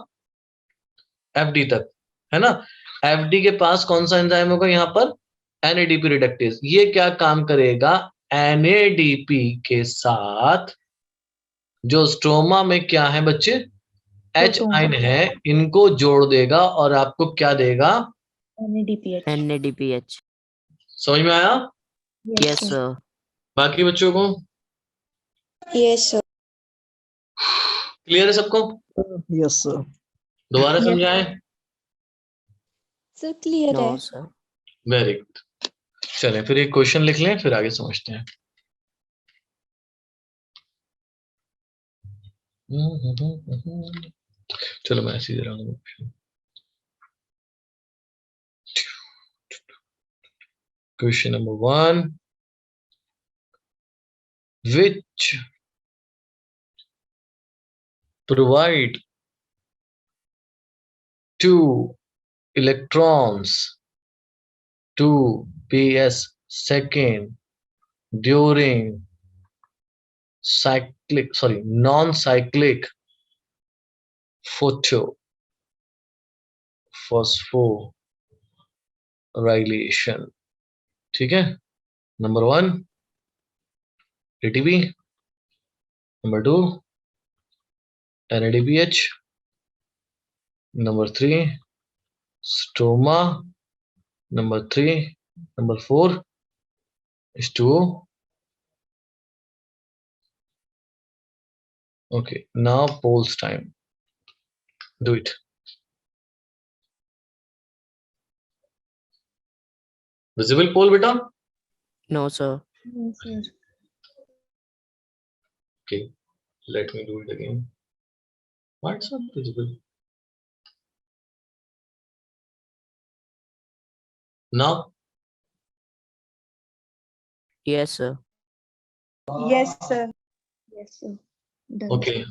FD तक, है ना। FD के पास कौन सा एंजाइम होगा, यहाँ पर NADP रिडक्टेज। ये क्या काम करेगा, NADP के साथ जो स्ट्रोमा में क्या है बच्चे, H Proton. आयन है, इनको जोड़ देगा और आपको क्या देगा, NADPH. NADPH। समझ में आया? Yes sir. बाकी बच्चों को Yes, sir. क्लियर है सबको? Yes, sir. दोबारा Yes. समझाएं। सर क्लियर है। No, sir. Very good. चलें फिर एक क्वेश्चन लिख लें, फिर आगे समझते हैं। चलो मैं ऐसे ही दे रहा हूँ। Question number 1. Which provide 2 electrons to ps second during non-cyclic phosphorylation? ठीक है, number 1 ATP, number 2 NADPH, number 3 stroma, number 4 H2O. Okay, now polls time. Do it. Visible poll beta? No, sir. No, sir. Okay, let me do it again. Why it's not visible? Now? Yes, sir. Yes sir. Yes, sir. Done. Okay.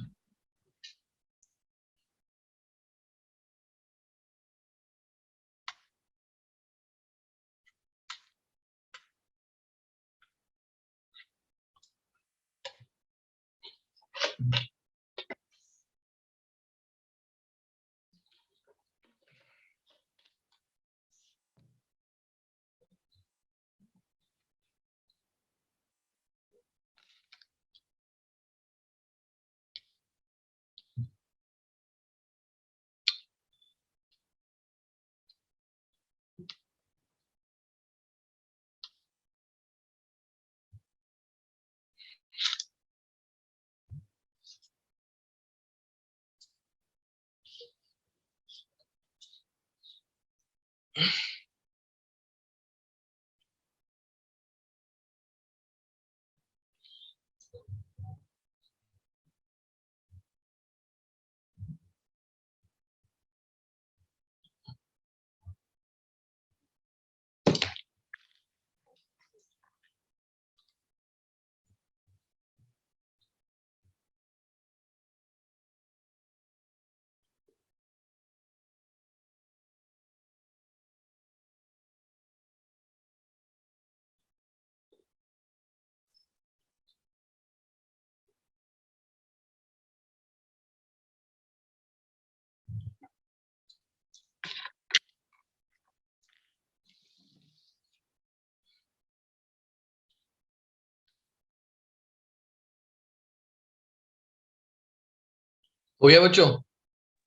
हो गया बच्चों?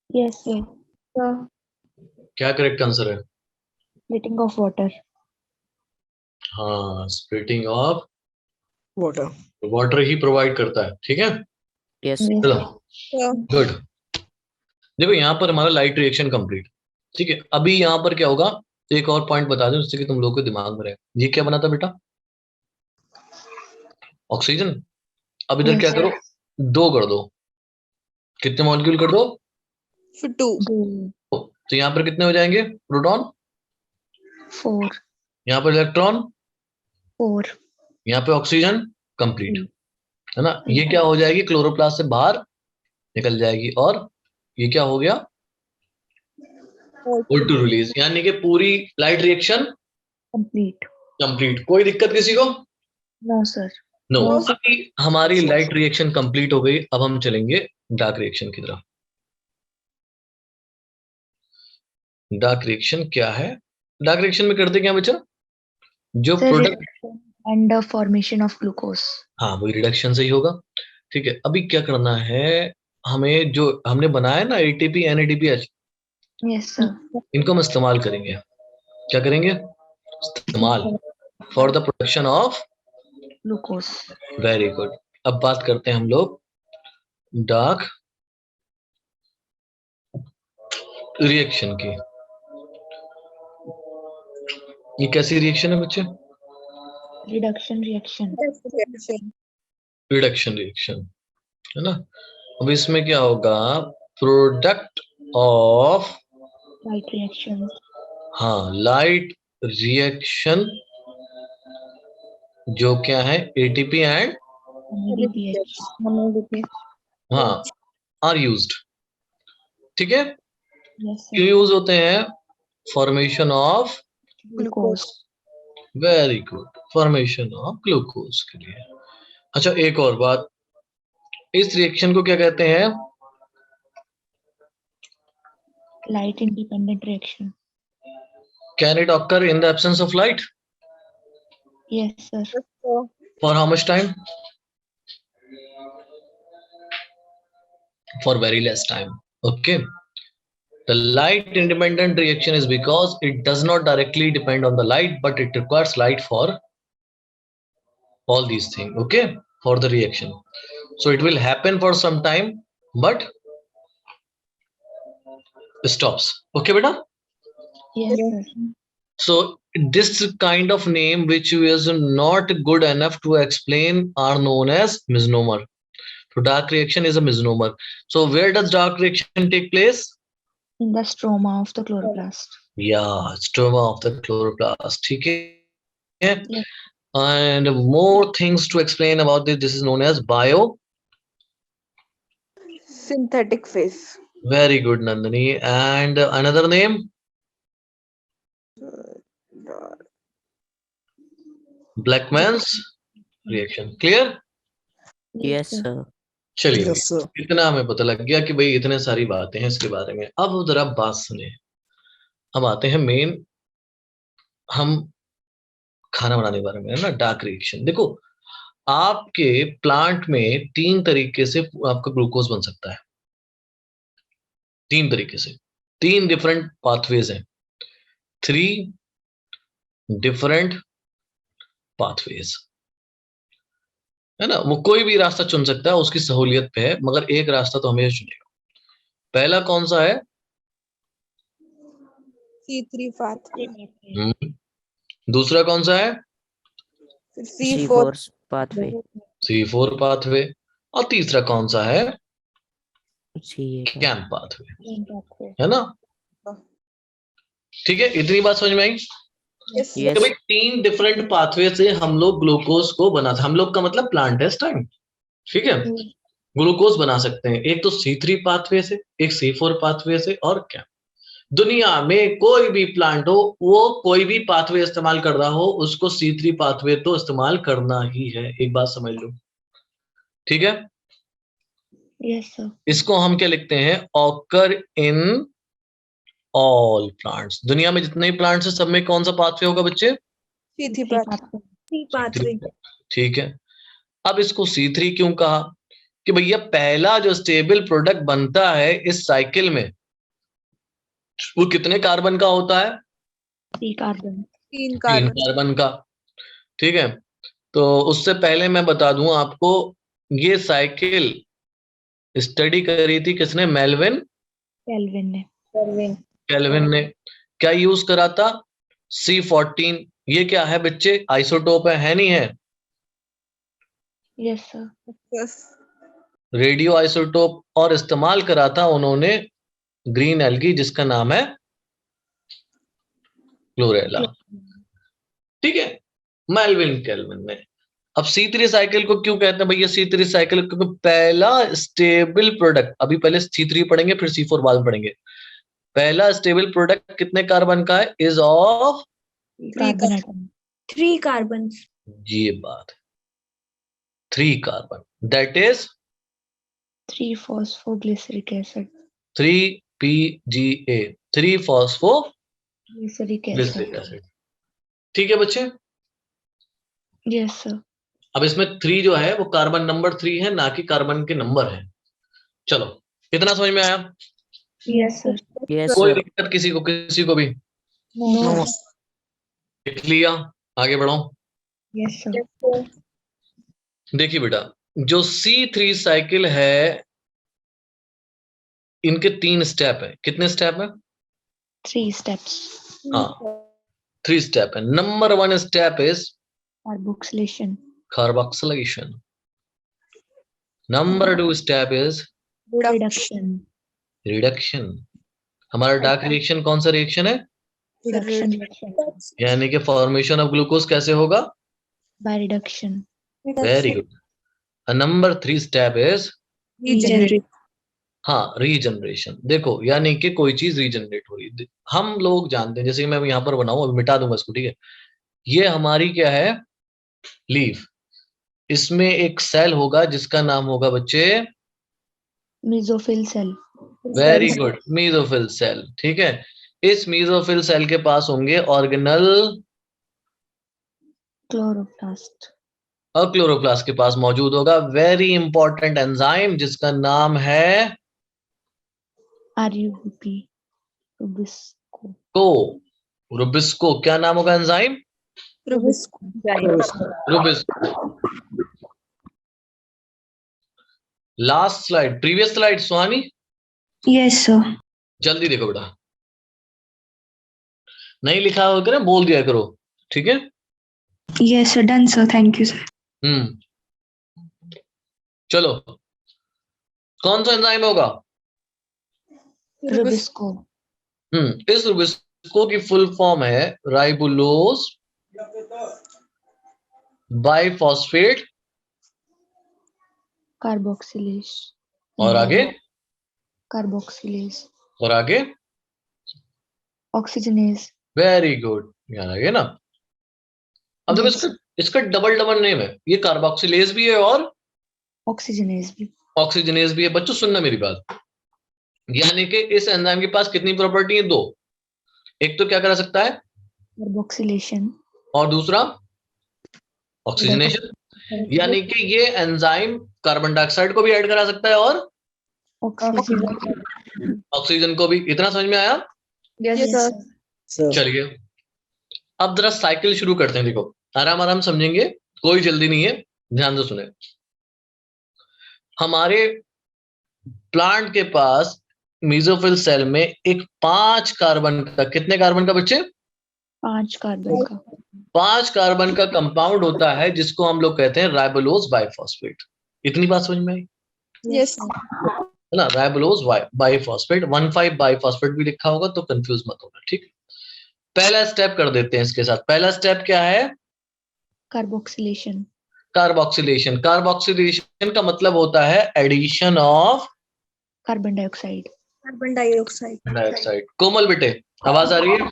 Yes, sir. Sir, क्या correct answer है? splitting of water. हाँ, splitting of Water. Water he provide करता है। ठीक है, Yes, Yes, चलो Yeah. गुड। देखो यहाँ पर हमारा लाइट रिएक्शन कंप्लीट। ठीक है, अभी यहाँ पर क्या होगा, एक और पॉइंट बता दूं जिससे कि तुम लोग के दिमाग में रहे। ये क्या बना था बेटा? ऑक्सीजन। अब इधर Yes, क्या sir. करो, 2 कर दो। कितने मॉलिक्यूल कर दो? For 2. तो यहाँ पर कितने हो जाएंगे? प्रोटॉन, 4. यहाँ पर इलेक्ट्रॉन, 4. यहाँ पे ऑक्सीजन, कंप्लीट है ना। ये हम्म। क्या हो जाएगी, क्लोरोप्लास्ट से बाहर निकल जाएगी और ये क्या हो गया, O2 रिलीज, यानी कि पूरी लाइट रिएक्शन Complete. कंप्लीट। कोई दिक्कत किसी को? No, sir. No. No, sir. अभी हमारी लाइट रिएक्शन कंप्लीट हो गई, अब हम चलेंगे डार्क रिएक्शन की तरफ। डार्क रिएक्शन क्या है? डार्क रिएक्शन में करते क्या बच्चा? जो Sir, product, reduction and the formation of glucose. हाँ वही रिडक्शन से ही होगा। ठीक है, अभी क्या करना है हमें, जो हमने बनाया ना ATP NADPH, Yes, sir. इनको हम इस्तेमाल करेंगे। क्या करेंगे? इस्तेमाल for the production of Glucose. Very good. अब बात करते हैं हम लोग डार्क रिएक्शन की। ये कैसी रिएक्शन है बच्चे? Reduction reaction. Reaction. Reduction reaction, है ना? अब इसमें क्या होगा? Product of, Light reactions. हाँ, लाइट रिएक्शन, जो क्या है एटीपी एंड NADPH. हाँ आर यूज्ड। ठीक है, Yes, sir. क्यों यूज होते हैं? Formation of, Glucose. Very good, formation of glucose के लिए। अच्छा, एक और बात, इस रिएक्शन को क्या कहते हैं? Light independent reaction. Can it occur in the absence of light? Yes, sir. For how much time? For very less time. Okay. The light independent reaction is because it does not directly depend on the light, but it requires light for all these things. Okay, for the reaction. So it will happen for some time, but stops. Okay, beta. Yes, sir. So this kind of name which is not good enough to explain are known as misnomer. So dark reaction is a misnomer. So where does dark reaction take place? In the stroma of the chloroplast. Yeah, stroma of the chloroplast. ठीक है? Yes. And more things to explain about this. This is known as bio. Synthetic phase. Very good, Nandini. And another name? Blackman's reaction. Clear? Yes, sir. चलिए, Yes, sir. इतना हमें पता लग गया कि भाई इतने सारी बातें हैं इसके बारे में। अब जरा बात सुने, अब आते हैं मेन, हम खाना बनाने के बारे में, है ना? Dark reaction. देखो, आपके प्लांट में 3 तरीके से आपका ग्लूकोज बन सकता है। 3 तरीके से, 3 डिफरेंट पाथवेज हैं। 3 डिफरेंट पाथवेज, है ना? वो कोई भी रास्ता चुन सकता है, उसकी सहूलियत पे है, मगर एक रास्ता तो हमेशा चुनेगा। पहला कौन सा है? C3 pathway. दूसरा कौन सा है? C4 C4 pathway. C4 pathway. और तीसरा कौन सा है? CA camp pathway, pathway. है ना? ठीक है, इतनी बात समझ में आई? Yes. कि Yes. भाई 3 डिफरेंट पाथवे से हम लोग ग्लूकोज को बनाते, हम लोग का मतलब प्लांट है इस टाइम, ठीक है? ग्लूकोज बना सकते हैं, एक तो C3 पाथवे से, एक C4 पाथवे से, और क्या? दुनिया में कोई भी प्लांट हो, वो कोई भी पाथवे इस्तेमाल कर रहा हो, उसको C3 पाथवे तो इस्तेमाल करना ही है। एक बात समझ लो, ठीक है? Yes, sir. इसको हम क्या लिखते हैं? Occur in all plants. दुनिया में जितने भी प्लांट्स हैं, सब में कौन सा पाथवे होगा बच्चे? C3 pathway. pathway. ठीक है। अब इसको C3 क्यों कहा? कि भैया पहला जो स्टेबल प्रोडक्ट बनता है इस साइकिल में, वो कितने कार्बन का होता है? 3 carbon. 3 3 carbon. कार्बन का, ठीक है? तो उससे पहले मैं बता दूं आपको, ये साइकिल स्टडी करी थी किसने? मेल्विन Kelvin ने. केल्विन ने। क्या यूज करा था? C14। ये क्या है बच्चे? आइसोटोप है नहीं है? Yes, sir. Yes. Radio isotope. और इस्तेमाल करा था उन्होंने ग्रीन एल्गी, जिसका नाम है क्लोरेला, ठीक है? मेल्विन केल्विन ने। अब C3 साइकिल को क्यों कहते हैं भैया C3 साइकिल? क्योंकि पहला स्टेबल प्रोडक्ट, अभी पहले C3 पढ़ेंगे, फिर C4 बाद में पढ़ेंगे। पहला स्टेबल प्रोडक्ट कितने कार्बन का है? Is of 3 carbon atom. 3 carbons. ये बात, 3 carbon, that is 3 phosphoglyceric acid. 3PGA, 3 phosphoglyceric Glyceric acid. Acid. ठीक है बच्चे? Yes, sir. अब इसमें 3 जो है वो कार्बन नंबर 3 है, ना कि कार्बन के नंबर है। चलो, इतना समझ में आया? Yes, sir. Yes, कोई sir. दिक्कत किसी को भी? No. लिख लिया, आगे बढ़ो। Yes, sir. देखिए बेटा, जो C3 साइकिल है, इनके 3 स्टेप है। कितने स्टेप है? 3 steps. हाँ, 3 स्टेप है. Number 1 step is Carboxylation. Carboxylation. Number 2 step is Reduction. Reduction. हमारा डार्क रिएक्शन कौन सा रिएक्शन है? Reduction reaction. यानी कि फॉर्मेशन ऑफ ग्लूकोज कैसे होगा? By reduction. Very good. Number 3 step is Regenerate. हाँ, रीजनरेशन. देखो यानी कि कोई चीज रीजनरेट हो रही है. हम लोग जानते हैं, जैसे कि मैं यहाँ पर बनाऊं, अभी मिटा दूंगा इसको, ठीक है. ये हमारी क्या है? लीफ. इसमें एक सेल होगा जिसका नाम होगा बच्चे Mesophyll cell. Very good, mesophyll cell. ठीक है. इस मीजोफिल सेल के पास होंगे ऑर्गेनल Chloroplast. और क्लोरोप्लास्ट के पास मौजूद होगा वेरी इंपॉर्टेंट एंजाइम जिसका नाम है RUBP. Rubisco. रुबिस्को. क्या नाम होगा enzyme? Rubisco. Rubisco. Last slide, previous slide Suhani, Yes, sir. जल्दी देखो बेटा. नहीं लिखा होगा ना, बोल दिया करो. ठीक है. Yes, sir. Done, sir. Thank you, sir. चलो, कौन सा एंजाइम होगा? Rubisco. इस रुबिस्को की फुल फॉर्म है राइबुलोज बाइफॉस्फेट. Carboxylase. और आगे? Carboxylase. और आगे? Oxygenase. Very good. याद आ गया ना. अब देखो, Yes. इसका डबल नेम है. ये कार्बोक्सिलेज भी है और Oxygenase भी. ऑक्सीजनेज भी है. बच्चों सुनना मेरी बात. यानी कि इस एंजाइम के पास कितनी प्रॉपर्टी है? 2. एक तो क्या करा सकता है? Carboxylation. और दूसरा ऑक्सीजनेशन. यानी कि ये एंजाइम कार्बन डाइऑक्साइड को भी ऐड करा सकता है और Oxygen. ऑक्सीजन को भी. इतना समझ में आया? Yes, sir. चलिए, अब जरा साइकिल शुरू करते हैं. देखो, आराम आराम समझेंगे, कोई जल्दी नहीं है, ध्यान से सुने. हमारे प्लांट के पास मेसोफिल सेल में एक 5 कार्बन का, कितने कार्बन का बच्चे? 5 कार्बन का. 5 कार्बन का कंपाउंड होता है जिसको हम लोग कहते हैं राइबोलोज बाइफॉस्फेट. इतनी बात समझ में आई? Yes. है ना. राइबोलोज बाइफॉस्फेट. 1,5 बाइफॉस्फेट भी लिखा होगा तो कंफ्यूज मत होना. ठीक. पहला स्टेप कर देते हैं इसके साथ. पहला स्टेप क्या है? Carboxylation. कार्बोक्सिलेशन. कार्बोक्सिलेशन का मतलब होता है addition of Carbon dioxide. Carbon dioxide. Dioxide. Komal बेटे, आवाज आ रही है?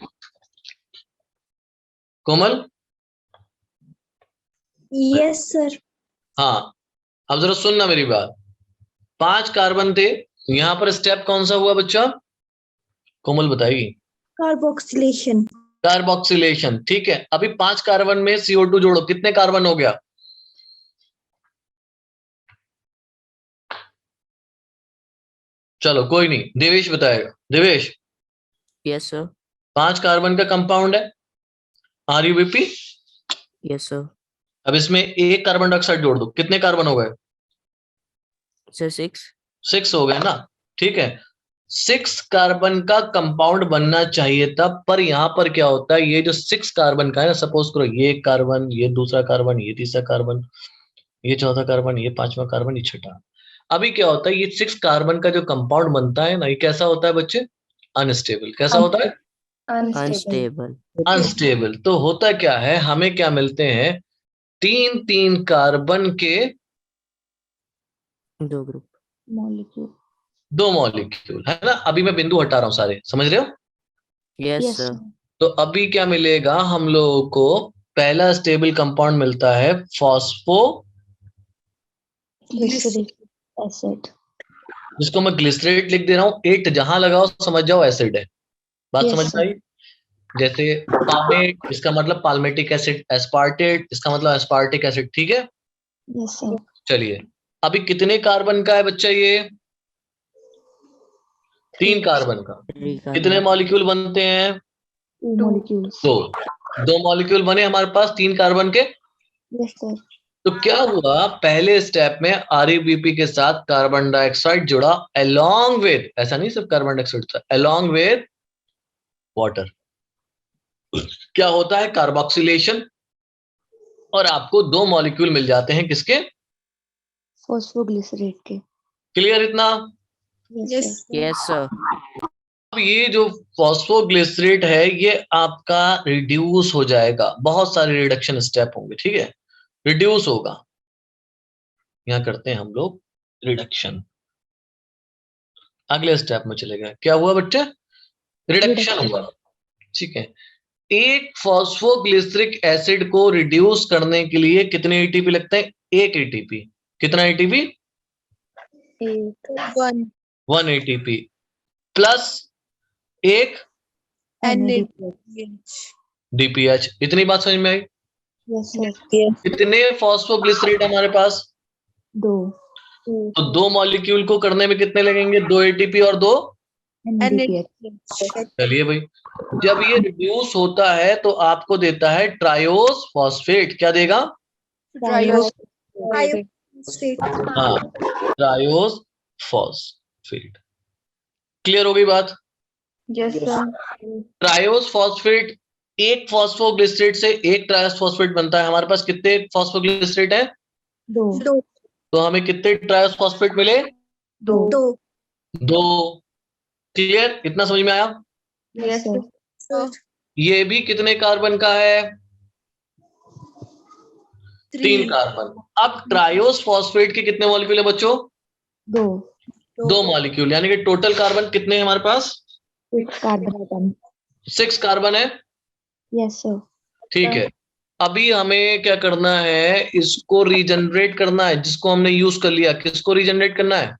कोमल, Yes, sir. हाँ. अब जरा सुनना मेरी बात. 5 कार्बन थे, यहां पर स्टेप कौन सा हुआ बच्चा? कोमल बताएगी. Carboxylation. कार्बोक्सिलेशन. ठीक है. अभी 5 कार्बन में CO2 जोड़ो, कितने कार्बन हो गया? चलो कोई नहीं, देवेश बताएगा. Devesh, Yes, sir. 5 कार्बन का कंपाउंड है RUBP. Yes, sir. अब इसमें 1 कार्बन डाइऑक्साइड जोड़ दो, कितने कार्बन हो गए? Sir, 6. 6 हो गए ना. ठीक है. 6 कार्बन का कंपाउंड बनना चाहिए था, पर यहां पर क्या होता है, ये जो 6 कार्बन का है ना, सपोज करो ये कार्बन, ये दूसरा कार्बन, ये तीसरा कार्बन, ये चौथा कार्बन, ये 5वां कार्बन, ये छठा. अभी क्या होता है, ये 6 कार्बन का जो कंपाउंड बनता है ना, ये कैसा होता है बच्चे? अनस्टेबल. कैसा होता है? Unstable. अनस्टेबल. तो होता क्या है, हमें क्या मिलते हैं? 3 कार्बन के 2 group. Molecule. 2 मॉलिक्यूल, है ना. अभी मैं बिंदु हटा रहा हूं, सारे समझ रहे हो? Yes, Yes, sir. sir. तो अभी क्या मिलेगा हम लोगों को? पहला स्टेबल कंपाउंड मिलता है फॉस्फो, Glyceric acid. जिसको मैं ग्लिसरेट लिख दे रहा हूं. 8 जहां लगाओ समझ जाओ एसिड है. बात Yes, समझ में sir. आई? जैसे पामेट, इसका मतलब पाल्मेटिक एसिड. एस्पार्टेट, इसका मतलब एस्पार्टिक एसिड. ठीक है. Yes, sir. चलिए, अभी कितने कार्बन का है बच्चा ये? 3 कार्बन का. 3 कितने carbon. मॉलिक्यूल बनते हैं? 2 molecules. 2 मॉलिक्यूल बने हमारे पास 3 कार्बन के. Yes, sir. तो क्या हुआ, पहले स्टेप में RUBP के साथ कार्बन डाइऑक्साइड जुड़ा अलोंग विद, ऐसा नहीं सिर्फ कार्बन डाइऑक्साइड था, अलोंग विद वाटर. क्या होता है कार्बोक्सिलेशन, और आपको 2 मॉलिक्यूल मिल जाते हैं किसके? फॉस्फोग्लिसरेट के। क्लियर इतना? Yes sir. Yes, sir. अब ये जो फॉस्फोग्लिसरेट है ये आपका रिड्यूस हो जाएगा, बहुत सारे रिडक्शन स्टेप होंगे, ठीक है, रिड्यूस होगा। यहाँ करते हैं हम लोग रिडक्शन, अगले स्टेप में चले गए। क्या हुआ बच्चे? रिडक्शन हुआ, ठीक है। एक फॉस्फोग्लिसरिक एसिड को रिड्यूस करने के लिए कितने एटीपी लगते हैं? 1 एटीपी। कितना एटीपी? 1 ATP plus 1 DPH. इतनी बात समझ में आई? Yes sir. कितने फॉस्फोग्लिसरेट हमारे पास? 2 तो 2 मॉलिक्यूल को करने में कितने लगेंगे? 2 एटीपी और 2। NADPH। चलिए भाई, जब ये रिड्यूस होता है तो आपको देता है ट्रायोस फॉस्फेट। क्या देगा? हाँ, ट्रायोस फॉस्फेट। क्लियर हो गई बात? Yes sir. ट्रायोस फॉस्फेट, एक फॉस्फोग्लिसरेट से एक ट्रायोस फॉस्फेट बनता है। हमारे पास कितने फॉस्फोग्लिसरेट है? 2 तो हमें कितने ट्रायोस फॉस्फेट मिले? 2 2। क्लियर? इतना समझ में आया? Yes sir. ये भी कितने कार्बन का है? 3 कार्बन। अब ट्रायोस फॉस्फेट के कितने मॉलिक्यूल है बच्चों? 2 मॉलिक्यूल, यानी कि टोटल कार्बन कितने हैं हमारे पास? 6 कार्बन। 6 कार्बन है। Yes sir. ठीक है, अभी हमें क्या करना है? इसको रीजनरेट करना है, जिसको हमने यूज कर लिया। किसको रीजनरेट करना है?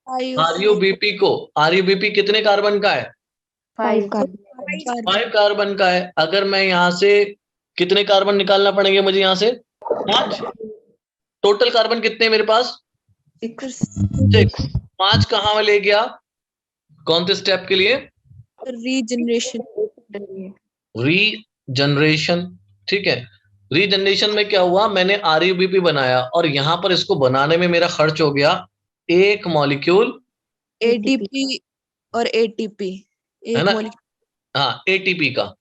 आरयूबीपी को। आरयूबीपी कितने कार्बन का है? 5 कार्बन। 5 कार्बन का है। अगर मैं यहाँ से कितने कार्बन निकालना पड़ेंगे मुझे? यहाँ से 5। टोटल कार्बन कितने मेरे पास? 6। 5 कहाँ में ले गया? कौन से स्टेप के लिए? रीजनरेशन। ठीक है, रीजनरेशन में क्या हुआ? मैंने आरयूबीपी बनाया और यहाँ पर इसको बनाने में मेरा खर्च हो गया 1 मॉलिक्यूल एटीपी और एटीपी है ना? हाँ, एटीपी का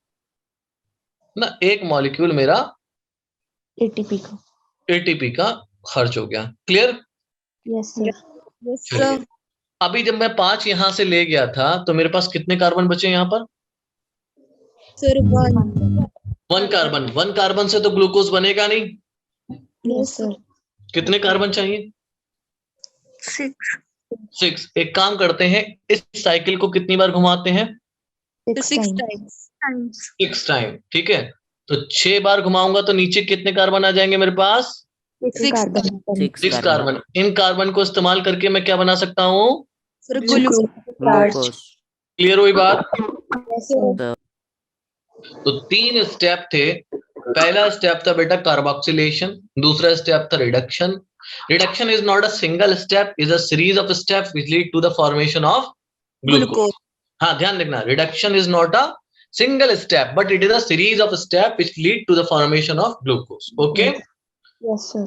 ना, 1 मॉलिक्यूल मेरा एटीपी का खर्च हो गया। क्लियर? Yes sir. अभी जब मैं 5 यहाँ से ले गया था तो मेरे पास कितने कार्बन बचे यहाँ पर? Sir 1 carbon. 1 कार्बन से तो ग्लूकोज बनेगा नहीं। Yes sir. कितने कार्बन चाहिए? 6। एक काम करते हैं, इस साइकिल को कितनी बार घुमाते हैं? 6 टाइम्स। 6 टाइम। ठीक है, तो 6 बार घुमाऊंगा तो नीचे कितने कार्बन आ जाएंगे मेरे पास? 6 कार्बन। 6 कार्बन। इन कार्बन को इस्तेमाल करके मैं क्या बना सकता हूँ? Glucose. क्लियर हुई बात? Yes sir. तो 3 स्टेप थे। पहला स्टेप था बेटा कार्बोक्सिलेशन, दूसरा स्टेप था reduction. Reduction is not a single step, is a series of steps which lead to the formation of glucose. हाँ, ध्यान रखना, reduction is not a single step but it is a series of steps which lead to the formation of glucose. Okay? Yes sir.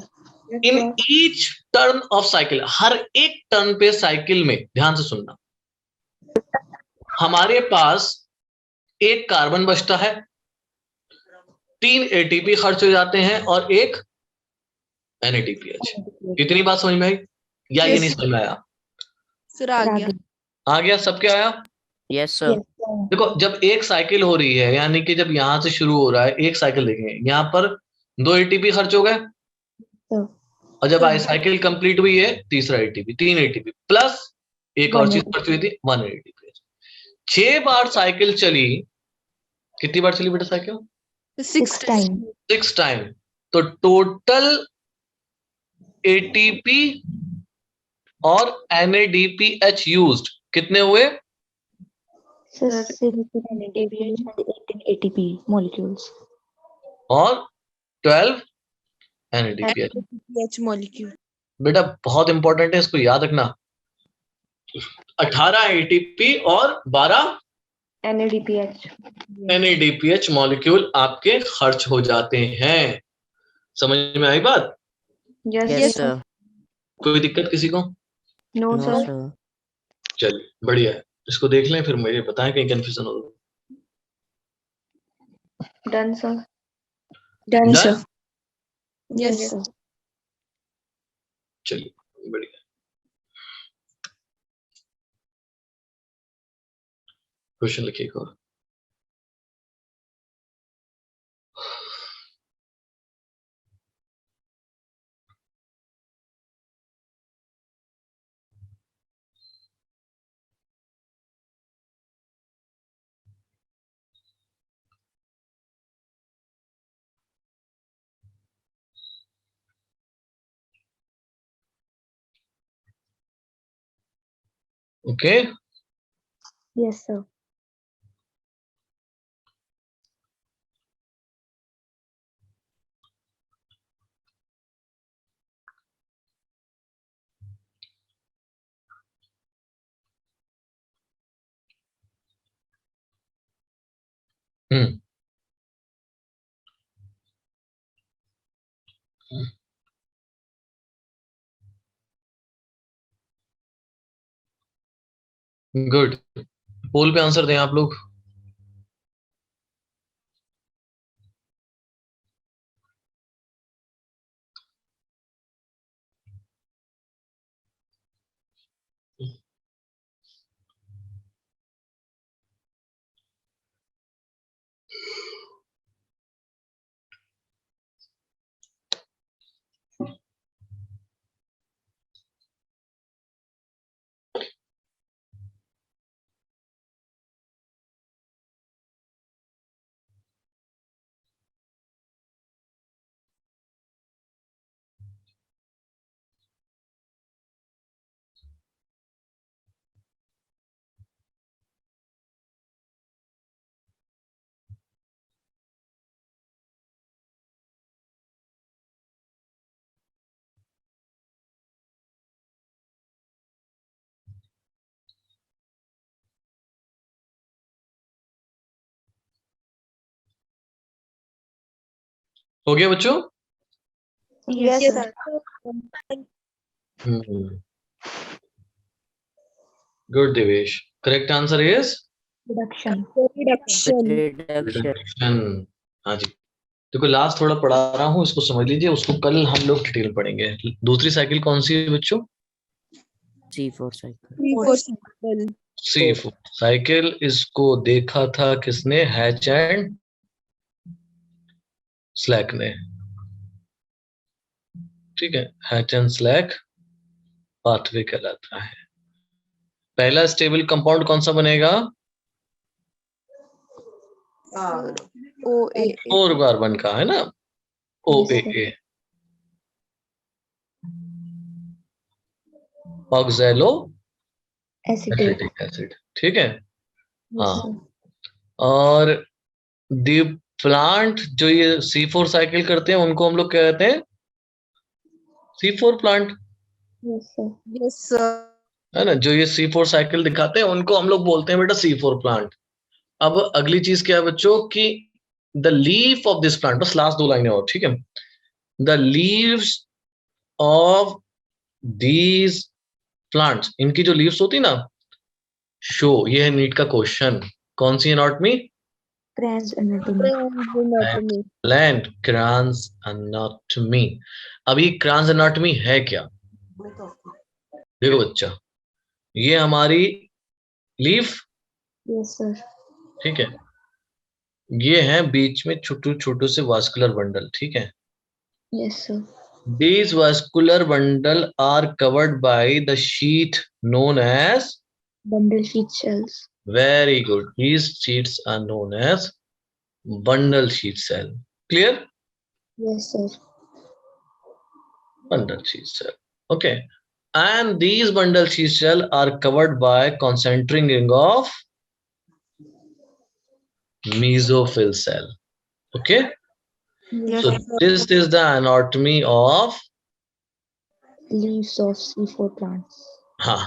In each turn of cycle, हर एक turn पे cycle में, ध्यान से सुनना, हमारे पास 1 कार्बन बचता है, 3 ATP खर्च हो जाते हैं और 1 NADPH। कितनी बात समझ में आई या ये नहीं समझ में आया? सर आ गया। आ गया? सब क्या आया? Yes, sir. देखो, जब एक साइकिल हो रही है, यानी कि जब यहां से शुरू हो रहा है एक साइकिल, देखेंगे यहाँ पर 2 एटीपी खर्च हो गए, और जब आई साइकिल कंप्लीट हुई है तीसरा एटीपी, 3 एटीपी प्लस एक और चीज खर्च हुई थी 1 एटीपी। 6 बार साइकिल चली। कितनी बार चली बेटा साइकिल? 6 टाइम। तो टोटल एटीपी और NADPH यूज्ड कितने हुए? Sir 6 NADPH and 18 ATP molecules और 12 NADPH मॉलिक्यूल। बेटा बहुत इंपॉर्टेंट है, इसको याद रखना। 18 एटीपी और 12 NADPH मॉलिक्यूल आपके खर्च हो जाते हैं। समझ में आई बात? Yes, sir. कोई दिक्कत किसी को? No, sir. चलिए बढ़िया है, इसको देख लें फिर मुझे बताएं कहीं कंफ्यूजन हो तो। Done, sir. Done, Done? sir. Yes, Yes, sir. sir. चलिए बढ़िया। क्वेश्चन लिखिए एक और। Okay Yes, sir. हम्म गुड। पोल पे आंसर दें आप लोग। हो गया बच्चों? Yes, Yes, sir. sir. Good Devesh. Correct answer is Reduction. Reduction. Reduction. Reduction. हाँ जी। देखो लास्ट थोड़ा पढ़ा रहा हूँ, इसको समझ लीजिए, उसको कल हम लोग डिटेल पढ़ेंगे। दूसरी साइकिल कौन सी है बच्चों? C4 cycle. C4 cycle. C4 cycle. इसको देखा था किसने? हैच एंड स्लैक ने। ठीक है, हैच एंड स्लैक पाथवे कहलाता है। पहला स्टेबल कंपाउंड कौन सा बनेगा? OAA. 4 कार्बन का है ना, OAA, oxalo Acetate. Acetic acid. ठीक है। Yes, हाँ, sir. और दी प्लांट जो ये C4 साइकिल करते हैं उनको हम लोग क्या कहते हैं? C4 plant, Yes, sir. Yes, sir. है ना। जो ये C4 साइकिल दिखाते हैं उनको हम लोग बोलते हैं बेटा C4 प्लांट। अब अगली चीज क्या है बच्चों की the leaf of this plant, बस लास्ट 2 लाइनें और, ठीक है। The leaves of these plants, इनकी जो लीव्स होती ना, शो, ये है नीट का क्वेश्चन। कौन सी anatomy? Crans anatomy. Anatomy. Plant Kranz anatomy. अभी क्रांस एनाटॉमी है क्या? देखो बच्चा, ये हमारी लीफ, Yes, sir. ठीक है, ये है बीच में छोटू छोटू से वास्कुलर बंडल, ठीक है। Yes, sir. These vascular bundle are covered by the sheath known as, Bundle sheath cells. very good, these sheaths are known as bundle sheath cell. Clear? Yes, sir. Bundle sheath cell. Okay. And these bundle sheath cell are covered by concentric ring of mesophyll cell. Okay. Yes, So sir. this is the anatomy of, Leaves of C4 plants. हाँ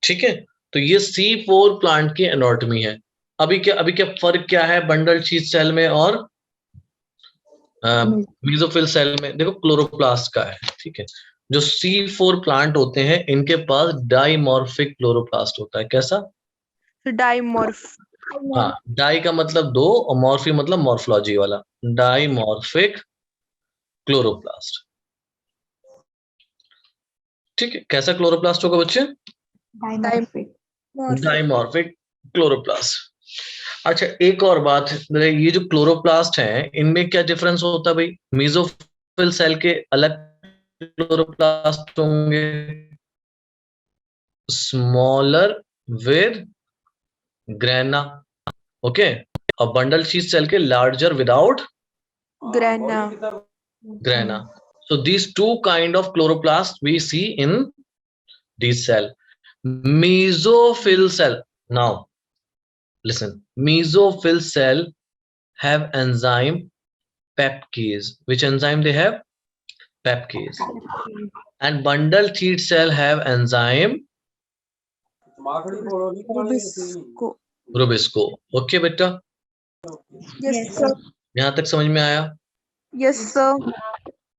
ठीक है। तो ये C4 plant की anatomy है। अभी क्या फर्क क्या है बंडल शीथ सेल में और मेसोफिल सेल में? देखो क्लोरोप्लास्ट का है, ठीक है। जो C4 प्लांट होते हैं इनके पास डाइमॉर्फिक क्लोरोप्लास्ट होता है। कैसा? Dimorph. हाँ, डाई का मतलब दो और मॉर्फी मतलब मॉर्फोलॉजी वाला, डाइमॉर्फिक क्लोरोप्लास्ट। ठीक है, कैसा क्लोरोप्लास्ट होगा बच्चे? Dimorphic. Dimorphic chloroplast. अच्छा, एक और बात, ये जो क्लोरोप्लास्ट हैं इनमें क्या डिफरेंस होता है भाई? मेसोफिल सेल के अलग क्लोरोप्लास्ट होंगे, स्मॉलर विद ग्रेना, ओके, और बंडल शीट सेल के larger without Grana. grana. So these two kind of chloroplast we see in this cell. Mesophyll cell. Now, listen. Mesophyll cell have enzyme peptidase. Which enzyme they have? Peptidase. And bundle sheet cell have enzyme Rubisco. Rubisco. Okay, बेटा, Yes, sir. यहाँ तक समझ में आया? Yes, sir.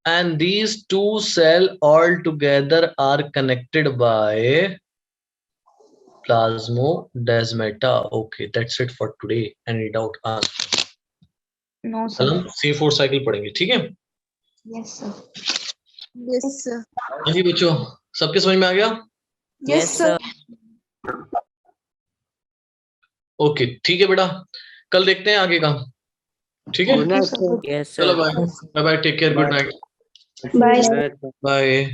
And these two cell all together are connected by plasmodesmata. Okay, that's it for today. Any doubt? Ask. No, कल sir. हम C4 cycle पढ़ेंगे, ठीक है? Yes, sir. Yes, sir. हाँ जी बच्चों, सबके समझ में आ गया? Yes, sir. ओके, ठीक है बेटा, कल देखते हैं आगे का, ठीक है? Thank you, sir. Yes, चलो sir. Bye bye, take care, good night, Bye. Bye. Bye.